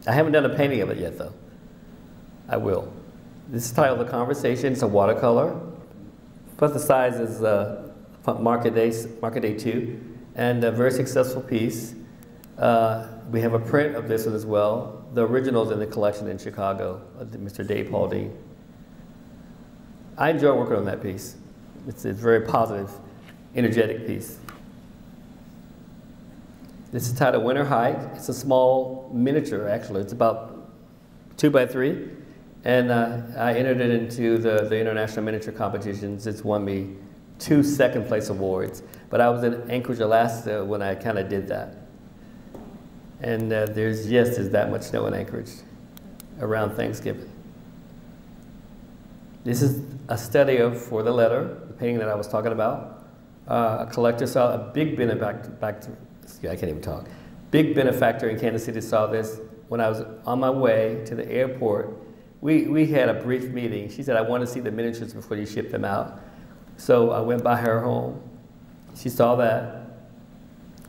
I haven't done a painting of it yet, though. I will. This is titled The Conversation. It's a watercolor, but the size is Market Day 2, and a very successful piece. We have a print of this one as well. The original's in the collection in Chicago, Mr. Dave Paulding. I enjoy working on that piece. It's a very positive, energetic piece. This is titled Winter Hike. It's a small miniature, actually. It's about 2 by 3. And I entered it into the international miniature competitions. It's won me 2 second-place awards. But I was in Anchorage, Alaska when I kind of did that. And there's that much snow in Anchorage around Thanksgiving. This is a study of For the Letter, the painting that I was talking about. A collector saw a big benefactor in Kansas City saw this when I was on my way to the airport. We had a brief meeting. She said, I want to see the miniatures before you ship them out. So I went by her home. She saw that.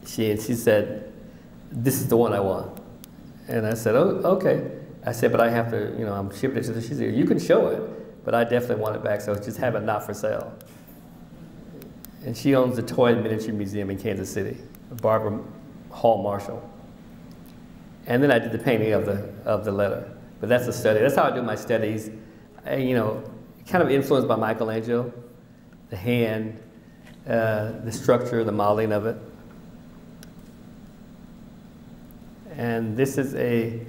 She said, this is the one I want. And I said, oh, okay. I said, but I have to, you know, I'm shipping it to the, she said, you can show it, but I definitely want it back, so just have it not for sale. And she owns the Toy Miniature Museum in Kansas City, Barbara Hall Marshall. And then I did the painting of the letter. But that's a study. That's how I do my studies. You know, kind of influenced by Michelangelo, the hand, the structure, the modeling of it. And this is a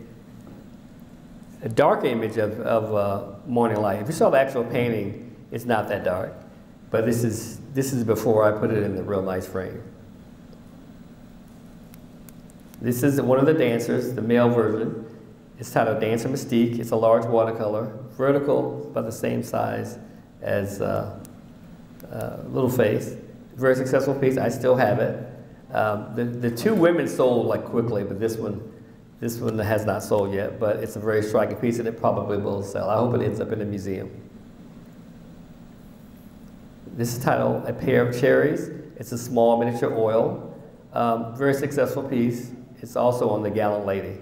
dark image of morning light. If you saw the actual painting, it's not that dark. But this is before I put it in the real nice frame. This is one of the dancers, the male version. It's titled Dancer Mystique. It's a large watercolor, vertical, about the same size as Little Face. Very successful piece. I still have it. The 2 women sold like quickly, but this one has not sold yet. But it's a very striking piece, and it probably will sell. I hope it ends up in a museum. This is titled A Pair of Cherries. It's a small miniature oil. Very successful piece. It's also on the Gallant Lady.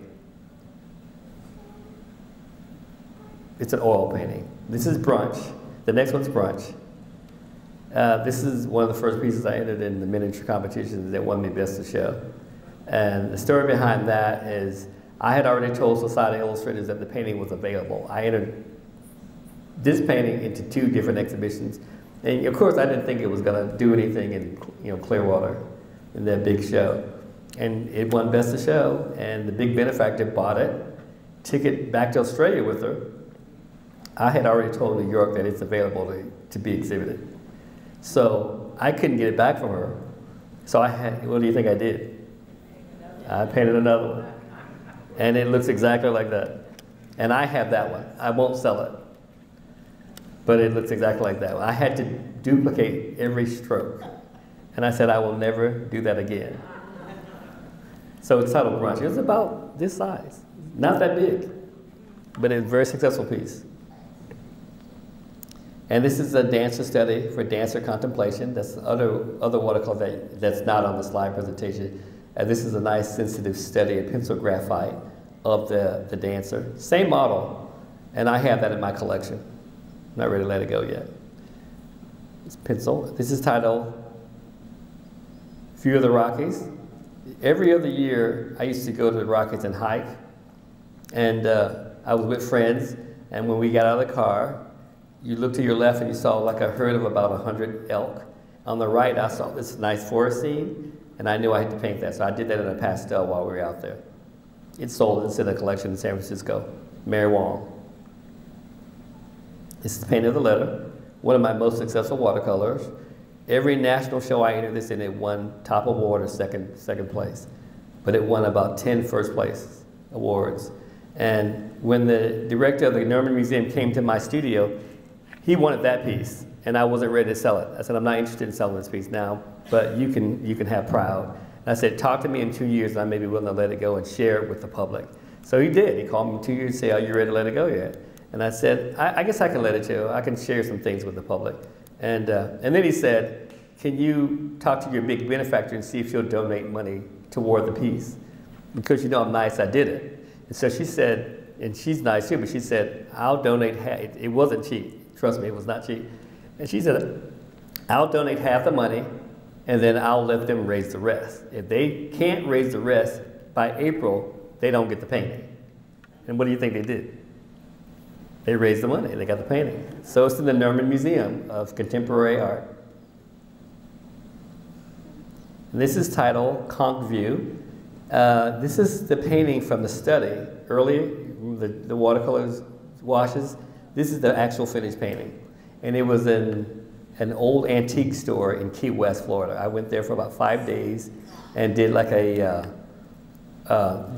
It's an oil painting. This is Brunch. The next one's Brunch. This is one of the first pieces I entered in the miniature competitions that won me Best of Show. And the story behind that is I had already told Society Illustrators that the painting was available. I entered this painting into 2 different exhibitions. And of course, I didn't think it was going to do anything in Clearwater in that big show. And it won Best of Show, and the big benefactor bought it, took it back to Australia with her. I had already told New York that it's available to be exhibited. So I couldn't get it back from her. So what do you think I did? I painted another one. And it looks exactly like that. And I have that one. I won't sell it. But it looks exactly like that one. I had to duplicate every stroke. And I said, I will never do that again. So it's titled Brunch. It was about this size. Not that big. But it's a very successful piece. And this is a dancer study for dancer contemplation. That's other watercolor that's not on the slide presentation. And this is a nice sensitive study, a pencil graphite of the dancer. Same model, and I have that in my collection. I'm not ready to let it go yet. It's pencil. This is titled View of the Rockies. Every other year, I used to go to the Rockies and hike. And I was with friends, and when we got out of the car, you looked to your left and you saw like a herd of about 100 elk. On the right, I saw this nice forest scene, and I knew I had to paint that, so I did that in a pastel while we were out there. It sold. It's in a collection in San Francisco. Mary Wong. This is the painting of the letter, one of my most successful watercolors. Every national show I entered this in, it won top award or second place. But it won about 10 first place awards. And when the director of the Nerman Museum came to my studio, he wanted that piece, and I wasn't ready to sell it. I said, I'm not interested in selling this piece now, but you can have Proud. And I said, talk to me in 2 years, and I may be willing to let it go and share it with the public. So he did. He called me in 2 years and said, are you ready to let it go yet? And I said, I guess I can let it go. I can share some things with the public. And then he said, can you talk to your big benefactor and see if she'll donate money toward the piece? Because you know I'm nice, I did it. And so she said, and she's nice too, but she said, I'll donate half. It wasn't cheap. Trust me, it was not cheap. And she said, I'll donate half the money, and then I'll let them raise the rest. If they can't raise the rest by April, they don't get the painting. And what do you think they did? They raised the money, they got the painting. So it's in the Nerman Museum of Contemporary Art. And this is titled Conch View. This is the painting from the study. Earlier, the watercolors washes. This is the actual finished painting. And it was in an old antique store in Key West, Florida. I went there for about 5 days and did like a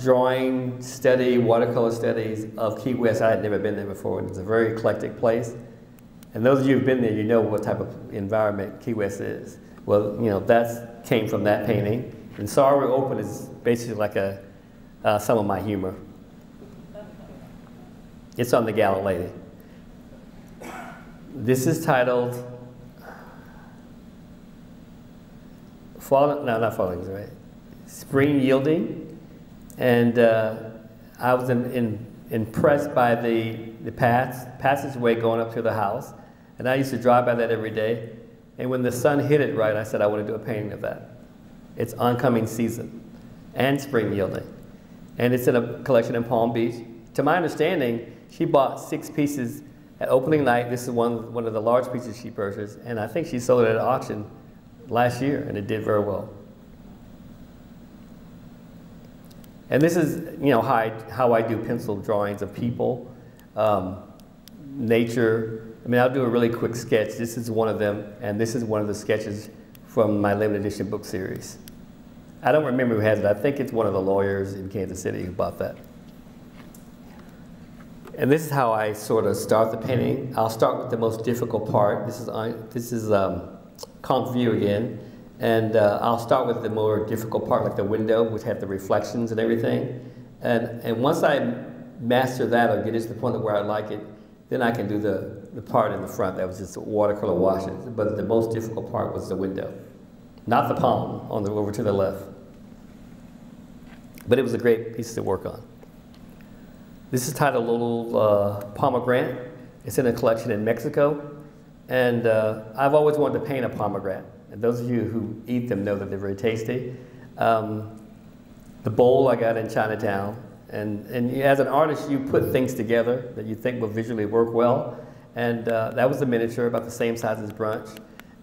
drawing study, watercolor studies of Key West. I had never been there before. It's a very eclectic place. And those of you who've been there, you know what type of environment Key West is. Well, you know, that came from that painting. And Sorry Open is basically like some of my humor. It's on the Gallant Lady. This is titled right? Spring Yielding. And I was impressed by the passageway going up to the house. And I used to drive by that every day. And when the sun hit it right, I said, I want to do a painting of that. It's Oncoming Season and Spring Yielding. And it's in a collection in Palm Beach. To my understanding, she bought 6 pieces at opening night. This is one of the large pieces she purchased. And I think she sold it at auction last year, and it did very well. And this is, you know, how I do pencil drawings of people, nature. I mean, I'll do a really quick sketch. This is one of them, and this is one of the sketches from my limited edition book series. I don't remember who has it. I think it's one of the lawyers in Kansas City who bought that. And this is how I sort of start the painting. I'll start with the most difficult part. This is Conch View again. And I'll start with the more difficult part, like the window, which have the reflections and everything. And once I master that or get it to the point where I like it, then I can do the part in the front that was just watercolor washes. But the most difficult part was the window, not the palm over to the left. But it was a great piece to work on. This is titled Little Pomegranate. It's in a collection in Mexico. And I've always wanted to paint a pomegranate. And those of you who eat them know that they're very tasty. The bowl I got in Chinatown. And as an artist, you put things together that you think will visually work well. And that was a miniature, about the same size as Brunch.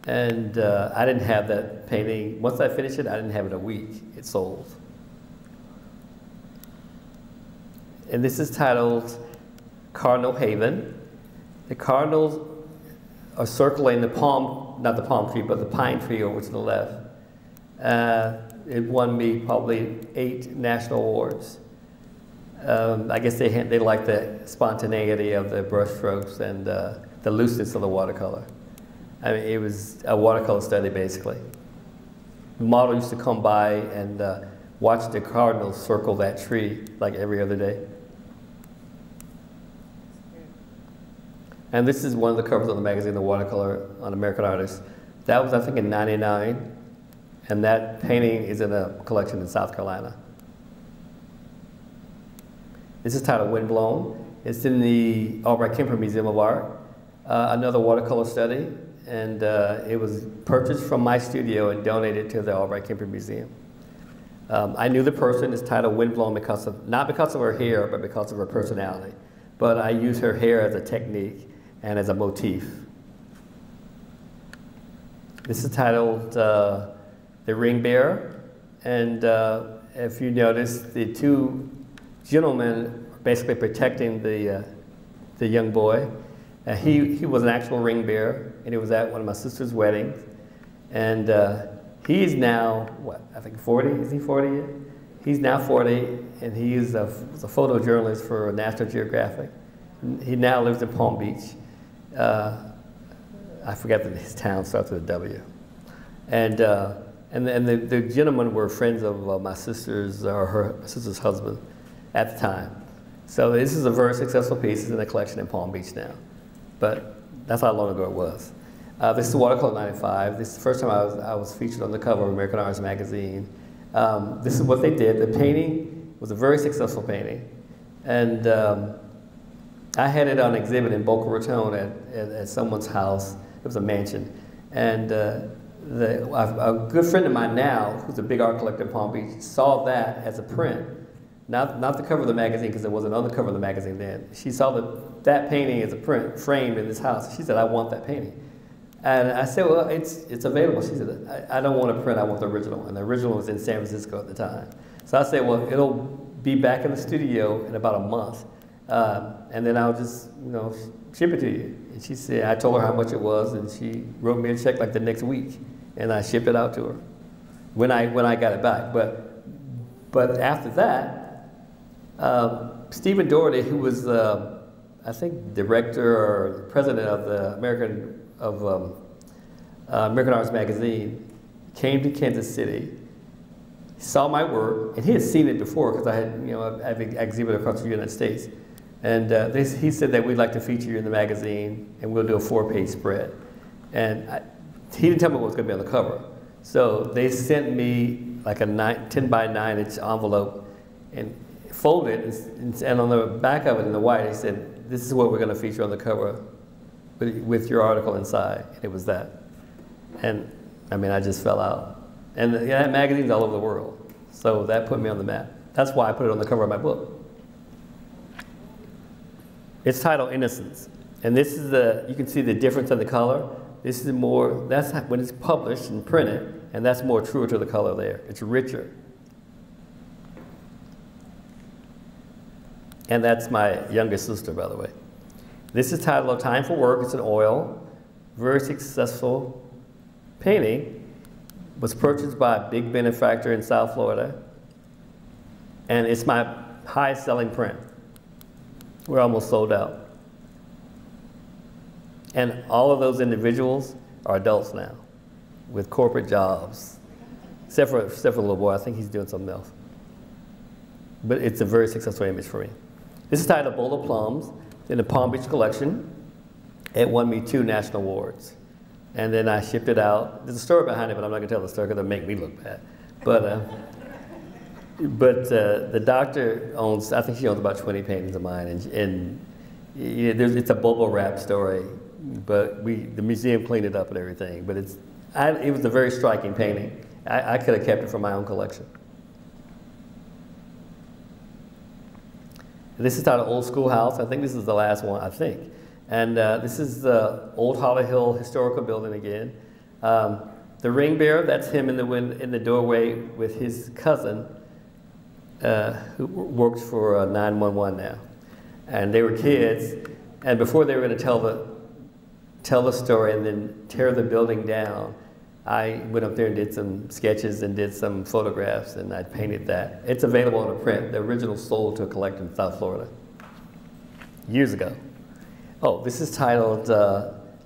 And I didn't have that painting. Once I finished it, I didn't have it a week. It sold. And this is titled Cardinal Haven. The cardinals are circling the palm, not the palm tree, but the pine tree over to the left. It won me probably 8 national awards. I guess they like the spontaneity of the brush strokes and the looseness of the watercolor. I mean, it was a watercolor study, basically. The model used to come by and watch the cardinals circle that tree like every other day. And this is one of the covers of the magazine, The Watercolor on American Artists. That was, I think, in '99. And that painting is in a collection in South Carolina. This is titled Windblown. It's in the Albright Kemper Museum of Art. Another watercolor study. And it was purchased from my studio and donated to the Albright Kemper Museum. I knew the person. It's titled Windblown not because of her hair, but because of her personality. But I use her hair as a technique and as a motif. This is titled The Ring Bearer. And if you notice, the 2 gentlemen are basically protecting the young boy. He was an actual ring bearer, and he was at one of my sister's weddings. And he is now, what, I think 40? Is he 40 yet? He's now 40, and he is was a photojournalist for National Geographic. He now lives in Palm Beach. I forget that his town starts with a W. And the gentlemen were friends of my sister's, or her sister's husband at the time. So this is a very successful piece. It's in a collection in Palm Beach now. But that's how long ago it was. This is Watercolor 95. This is the first time I was featured on the cover of American Arts Magazine. This is what they did. The painting was a very successful painting. And I had it on exhibit in Boca Raton at someone's house. It was a mansion. And a good friend of mine now, who's a big art collector in Palm Beach, saw that as a print. Not the cover of the magazine, because it wasn't on the cover of the magazine then. She saw that painting as a print framed in this house. She said, I want that painting. And I said, well, it's available. She said, I don't want a print, I want the original. And the original was in San Francisco at the time. So I said, well, it'll be back in the studio in about a month. And then I'll just, ship it to you. And she said, I told her how much it was, and she wrote me a check like the next week. And I shipped it out to her when I got it back. But after that, Stephen Doherty, who was, I think, director or president of the American Arts Magazine, came to Kansas City, saw my work, and he had seen it before because I've exhibited across the United States. And he said that we'd like to feature you in the magazine, and we'll do a 4-page spread. And he didn't tell me what was going to be on the cover. So they sent me like a 10 by 9-inch envelope and folded it, and on the back of it in the white, they said, this is what we're going to feature on the cover with your article inside. And it was that. And I mean, I just fell out. And that magazine's all over the world. So that put me on the map. That's why I put it on the cover of my book. It's titled Innocence. And this is you can see the difference in the color. This is more, that's when it's published and printed, and that's more truer to the color there. It's richer. And that's my youngest sister, by the way. This is titled Time for Work. It's an oil, very successful painting. Was purchased by a big benefactor in South Florida. And it's my highest selling print. We're almost sold out. And all of those individuals are adults now with corporate jobs. Except for the little boy, I think he's doing something else. But it's a very successful image for me. This is titled Bowl of Plums in the Palm Beach collection. It won me 2 national awards. And then I shipped it out. There's a story behind it, but I'm not gonna tell the story because it'll make me look bad. But the doctor owns, I think she owns about 20 paintings of mine, and it's a bubble wrap story, but the museum cleaned it up and everything. But it was a very striking painting. I could have kept it for my own collection. This is titled Old Schoolhouse. I think this is the last one, I think. And this is the Old Holly Hill Historical Building again. The ring bearer, that's him in the doorway with his cousin, who works for 911 now. And they were kids, and before they were going to tell the story and then tear the building down, I went up there and did some sketches and did some photographs, and I painted that. It's available in a print. The original sold to a collector in South Florida years ago. Oh, this is titled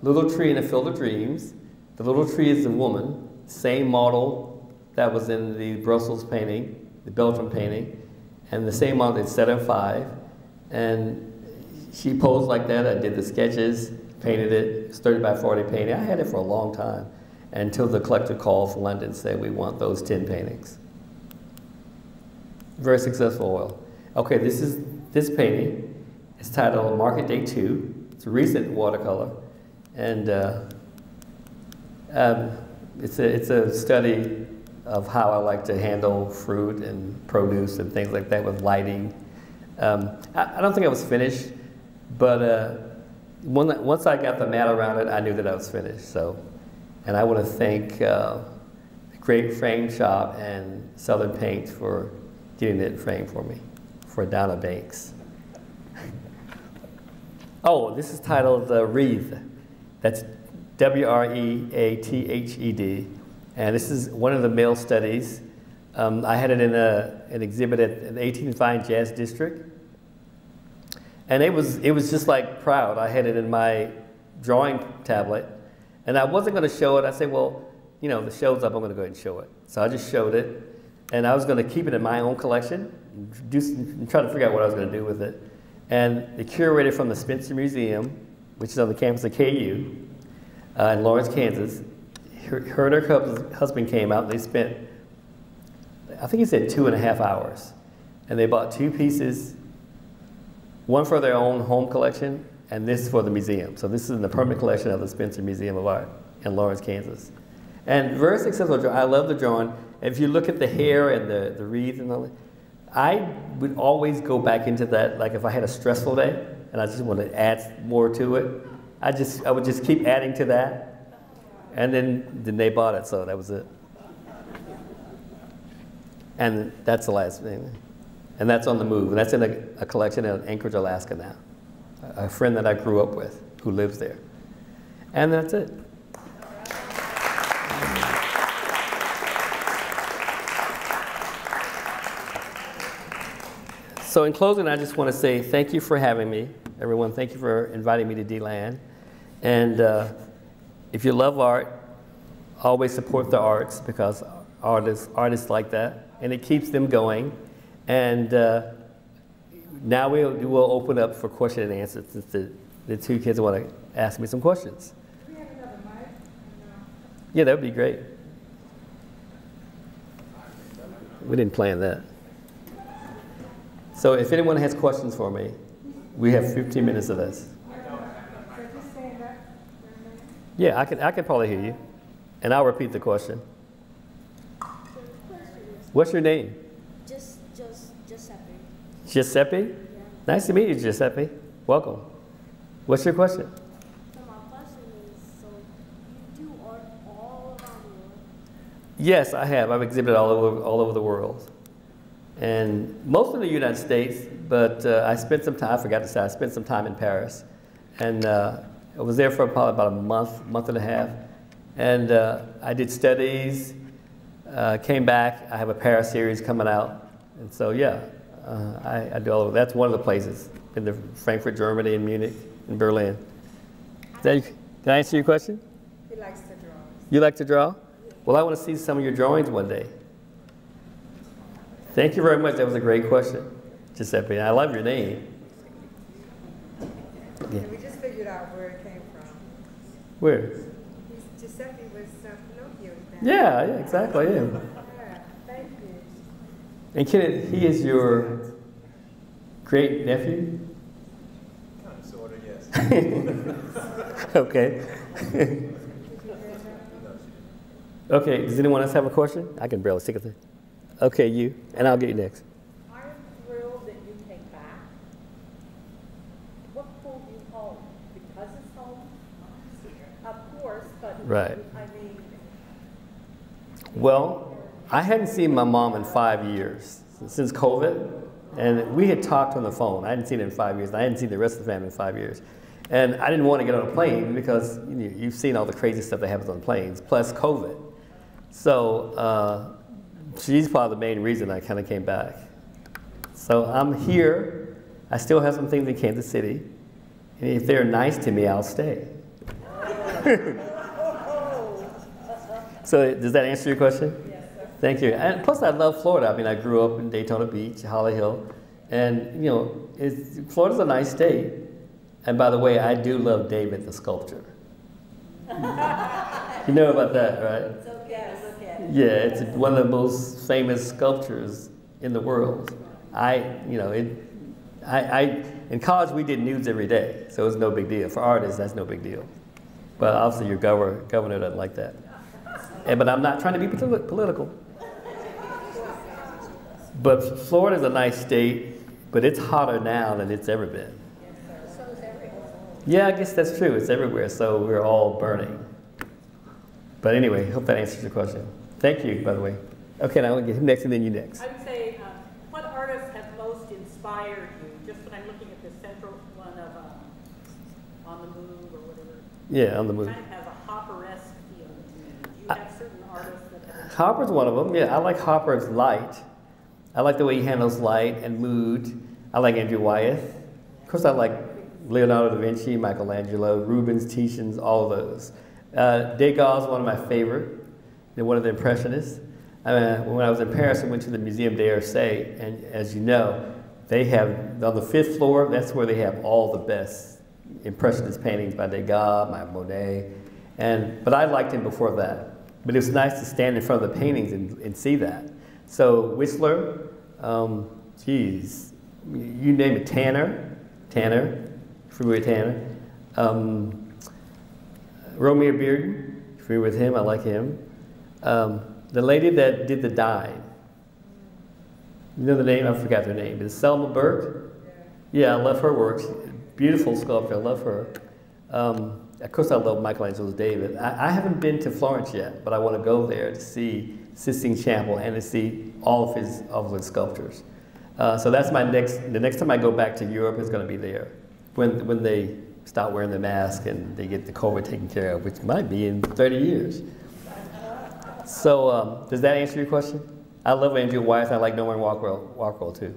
Little Tree in a Field of Dreams. The little tree is a woman, same model that was in the Brussels painting, the Belgium painting, and the same model is set in 5. And she posed like that. I did the sketches, painted it. It's 30 by 40 painting. I had it for a long time until the collector called from London and said, we want those 10 paintings. Very successful oil. Okay, this painting. It's titled Market Day 2. It's a recent watercolor. And it's a study of how I like to handle fruit and produce and things like that with lighting. I don't think I was finished, but once I got the mat around it, I knew that I was finished. So, and I want to thank the Great Frame Shop and Southern Paint for getting it framed for me, for Donna Banks. Oh, this is titled Wreathed. That's W-R-E-A-T-H-E-D. And this is one of the male studies I had it in an exhibit at the 18th Fine Jazz District. And it was just like proud. I had it in my drawing tablet. And I wasn't going to show it. I said, well, you know, the show's up, I'm going to go ahead and show it. So I just showed it. And I was going to keep it in my own collection, try to figure out what I was going to do with it. And the curator from the Spencer Museum, which is on the campus of KU, in Lawrence, Kansas, her and her husband came out and they spent, I think he said 2.5 hours. And they bought 2 pieces, one for their own home collection and this for the museum. So this is in the permanent collection of the Spencer Museum of Art in Lawrence, Kansas. And very successful drawing. I love the drawing. If you look at the hair and the wreath and all that, I would always go back into that, like if I had a stressful day and I just want to add more to it, I would just keep adding to that. And then they bought it, so that was it. And that's the last thing. And that's on the move. And that's in a collection in Anchorage, Alaska now. A friend that I grew up with who lives there. And that's it. So in closing, I just want to say thank you for having me. Everyone, thank you for inviting me to D-Land. And if you love art, always support the arts because artists like that. And it keeps them going. And now we'll open up for question and answer since the 2 kids want to ask me some questions. Do we have another mic? Yeah, that would be great. We didn't plan that. So if anyone has questions for me, we have 15 minutes of this. Yeah, I can probably hear you. And I'll repeat the question. What's your name? Just Giuseppe. Giuseppe? Yeah. Nice to meet you, Giuseppe. Welcome. What's your question? So my question is, so you do art all around the world? Yes, I have. I've exhibited all over the world. And most of the United States, but I spent some time, I forgot to say, I spent some time in Paris. And I was there for probably about a month and a half. And I did studies, came back. I have a Paris series coming out. And so, yeah, I do all of that's one of the places. Been to Frankfurt, Germany, and Munich, and Berlin. Did I answer your question? He likes to draw. You like to draw? Well, I want to see some of your drawings one day. Thank you very much. That was a great question, Giuseppe. I love your name. Yeah. And we just figured out where it came from. Where? Giuseppe was Pinocchio's dad. Yeah, exactly. Yeah. Yeah, thank you. And Kenneth, he is your great nephew? Kind of, sort of, yes. Okay. Okay, does anyone else have a question? I can barely stick it there. Okay, you, and I'll get you next. I'm thrilled that you came back. What pulled you home? Because it's home? Of course, but Right. I mean, Well, I hadn't seen my mom in 5 years, since COVID, and we had talked on the phone. I hadn't seen her in 5 years, and I hadn't seen the rest of the family in 5 years. And I didn't want to get on a plane because you've seen all the crazy stuff that happens on planes, plus COVID. So she's probably the main reason I kind of came back. So I'm here. I still have some things in Kansas City. And if they're nice to me, I'll stay. So does that answer your question? yes, sir. Thank you. And plus, I love Florida. I mean, I grew up in Daytona Beach, Holly Hill. And, you know, Florida's a nice state. And by the way, I do love David the sculptor. You know about that, right? It's okay to look at it. Yeah, it's one of the most famous sculptures in the world. In college we did nudes every day, so it was no big deal. For artists, that's no big deal. But obviously your governor doesn't like that. But I'm not trying to be political. But Florida's a nice state, but it's hotter now than it's ever been. So is everywhere. Yeah, I guess that's true. It's everywhere, so we're all burning. But anyway, hope that answers your question. Thank you, by the way. Okay, now I'll get him next and then you next. I would say, what artists have most inspired you? Just when I'm looking at the central one of On the Move or whatever. Yeah, on the move. It kind of has a Hopper-esque feel to me. Do you have certain artists that have Hopper's one of them. Yeah, I like Hopper's light. I like the way he handles light and mood. I like Andrew Wyeth. Of course, I like Leonardo da Vinci, Michelangelo, Rubens, Titian's, all of those. Degas is one of my favorite. They're one of the Impressionists. When I was in Paris, I went to the Muséum d'Orsay, and as you know, they have, on the 5th floor, that's where they have all the best Impressionist paintings by Degas, by Monet. But I liked him before that. But it was nice to stand in front of the paintings and see that. So Whistler, geez, you name it, Tanner, familiar with Tanner. Romeo Bearden, familiar with him, I like him. The lady that did the dime, you know the name? I forgot her name. Is Selma Burke? Yeah, I love her work. Beautiful sculptor, I love her. Of course, I love Michelangelo's David. I haven't been to Florence yet, but I want to go there to see Sistine Chapel and to see all of his sculptures. So that's the next time I go back to Europe is going to be there, when they stop wearing the mask and they get the COVID taken care of, which might be in 30 years. So does that answer your question? I love Andrew Wyeth. I like Norman Rockwell too.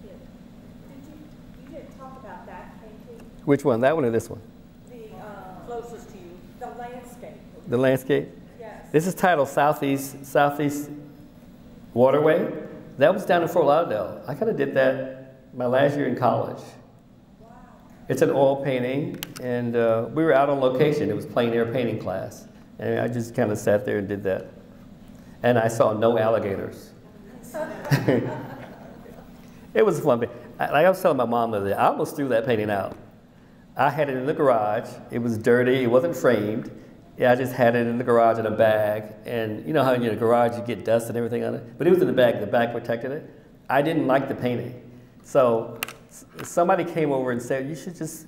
You didn't talk about that painting, Which one? That one or this one? the, Closest to you. the landscape. The landscape? Yes. This is titled Southeast Waterway. That was down in Fort Lauderdale. I kind of did that my last year in college. Wow. It's an oil painting, and we were out on location. It was plein air painting class. And I just kind of sat there and did that. And I saw no alligators. It was fun. Like I was telling my mom the other day, I almost threw that painting out. I had it in the garage. It was dirty. It wasn't framed. Yeah, I just had it in the garage in a bag. And you know how in your garage you get dust and everything on it? But it was in the bag. The bag protected it. I didn't like the painting. So somebody came over and said, you should just,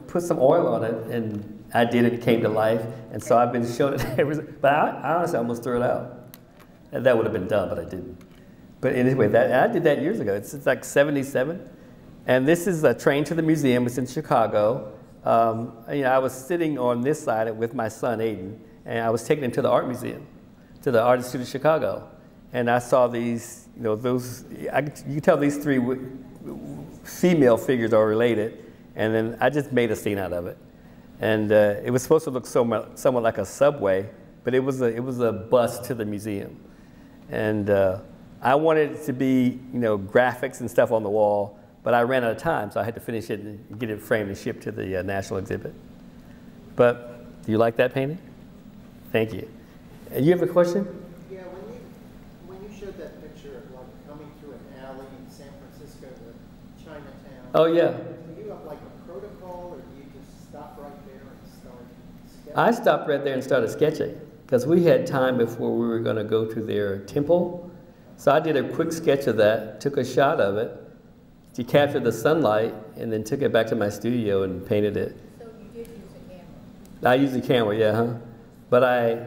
put some oil on it. And I did it. It came to life. And so I've been showing it ever since. But I honestly almost threw it out. And that would have been dumb, but I didn't. But anyway, I did that years ago. It's like 77. And this is a Train to the Museum. It's in Chicago. I was sitting on this side with my son, Aiden, and I was taking him to the art museum, to the Art Institute of Chicago. And I saw these, you can tell these three female figures are related. And then I just made a scene out of it. And it was supposed to look somewhat like a subway, but it was a bus to the museum. And I wanted it to be, graphics and stuff on the wall, but I ran out of time, so I had to finish it and get it framed and shipped to the national exhibit. But do you like that painting? Thank you. And you have a question? Yeah, when you showed that picture of like coming through an alley in San Francisco to Chinatown. Oh yeah. Do you have like a protocol, or do you just stop right there and start sketching? I stopped right there and started sketching because we had time before we were going to go to their temple. So I did a quick sketch of that, took a shot of it to capture the sunlight, and then took it back to my studio and painted it. So you did use a camera? I used the camera, yeah, But I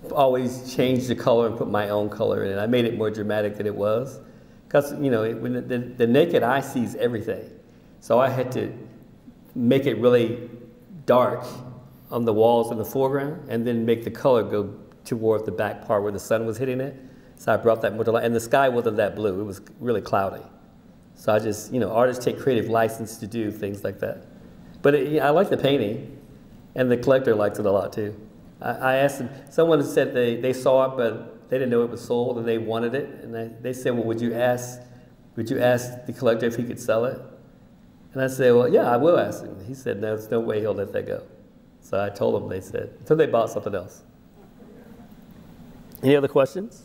always changed the color and put my own color in it. I made it more dramatic than it was. Because, when the naked eye sees everything. So I had to make it really dark on the walls in the foreground, and then make the color go toward the back part where the sun was hitting it. So I brought that more to light. And the sky wasn't that blue. It was really cloudy. So I just, artists take creative license to do things like that. But I like the painting, and the collector likes it a lot too. I asked them, someone said they saw it, but they didn't know it was sold, and they wanted it. And they said, well, would you ask the collector if he could sell it? And I said, well, yeah, I will ask him. He said, no, there's no way he'll let that go. So I told them, they said, so they bought something else. Any other questions?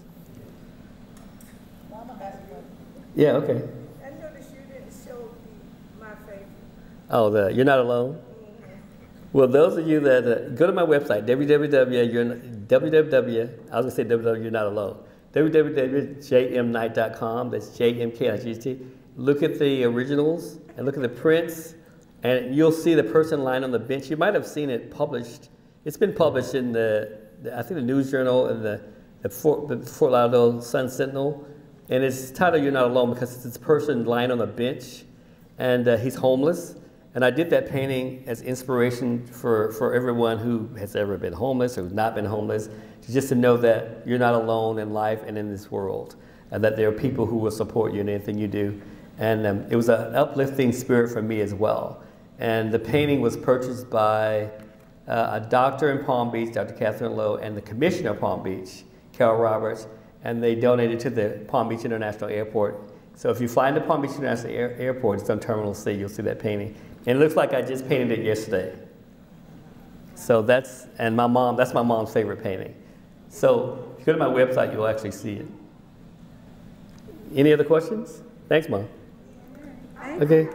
Mama has one. Yeah, okay. I noticed you didn't show my favorite. Oh, You're Not Alone? Well, those of you that go to my website, you're not alone, www.jmknight.com, that's JMKNIGHT. Look at the originals and look at the prints, and you'll see the person lying on the bench. You might have seen it published. It's been published in I think the News Journal and the Fort Lauderdale Sun Sentinel, and it's titled You're Not Alone because it's this person lying on a bench, and he's homeless. And I did that painting as inspiration for everyone who has ever been homeless or who's not been homeless, just to know that you're not alone in life and in this world, and that there are people who will support you in anything you do. And it was an uplifting spirit for me as well. And the painting was purchased by a doctor in Palm Beach, Dr. Catherine Lowe, and the commissioner of Palm Beach, Carol Roberts, and they donated to the Palm Beach International Airport. So if you fly into Palm Beach International Airport, it's on Terminal C, you'll see that painting. And it looks like I just painted it yesterday. So that's my mom's favorite painting. So if you go to my website, you'll actually see it. Any other questions? Thanks, Mom. Okay.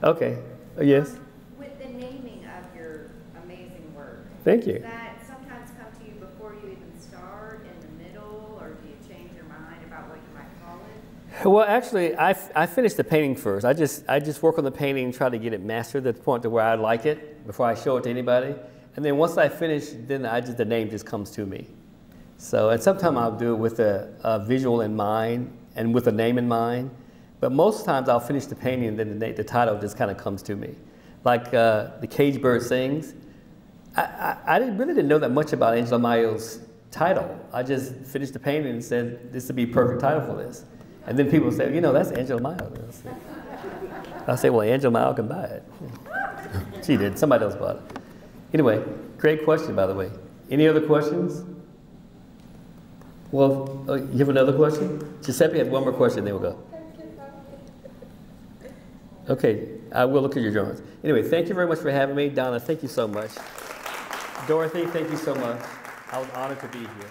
Okay. Yes. With the naming of your amazing work. Thank you. Does that sometimes come to you before you even start, in the middle, or do you change your mind about what you might call it? Well, actually, I finished the painting first. I just work on the painting and try to get it mastered at the point to where I like it before I show it to anybody. And then once I finish, then the name just comes to me. So, and sometimes I'll do it with a visual in mind and with a name in mind. But most times I'll finish the painting and then the title just kind of comes to me. Like The Caged Bird Sings. I really didn't know that much about Angela Mayo's title. I just finished the painting and said, this would be a perfect title for this. And then people say, you know, that's Angela Mayo. I say, well, Angela Mayo can buy it. She did. Somebody else bought it. Anyway, great question, by the way. Any other questions? Well, you have another question? Giuseppe has one more question, then we'll go. Okay, I will look at your drawings. Anyway, thank you very much for having me. Donna, thank you so much. Dorothy, thank you so much. I was honored to be here.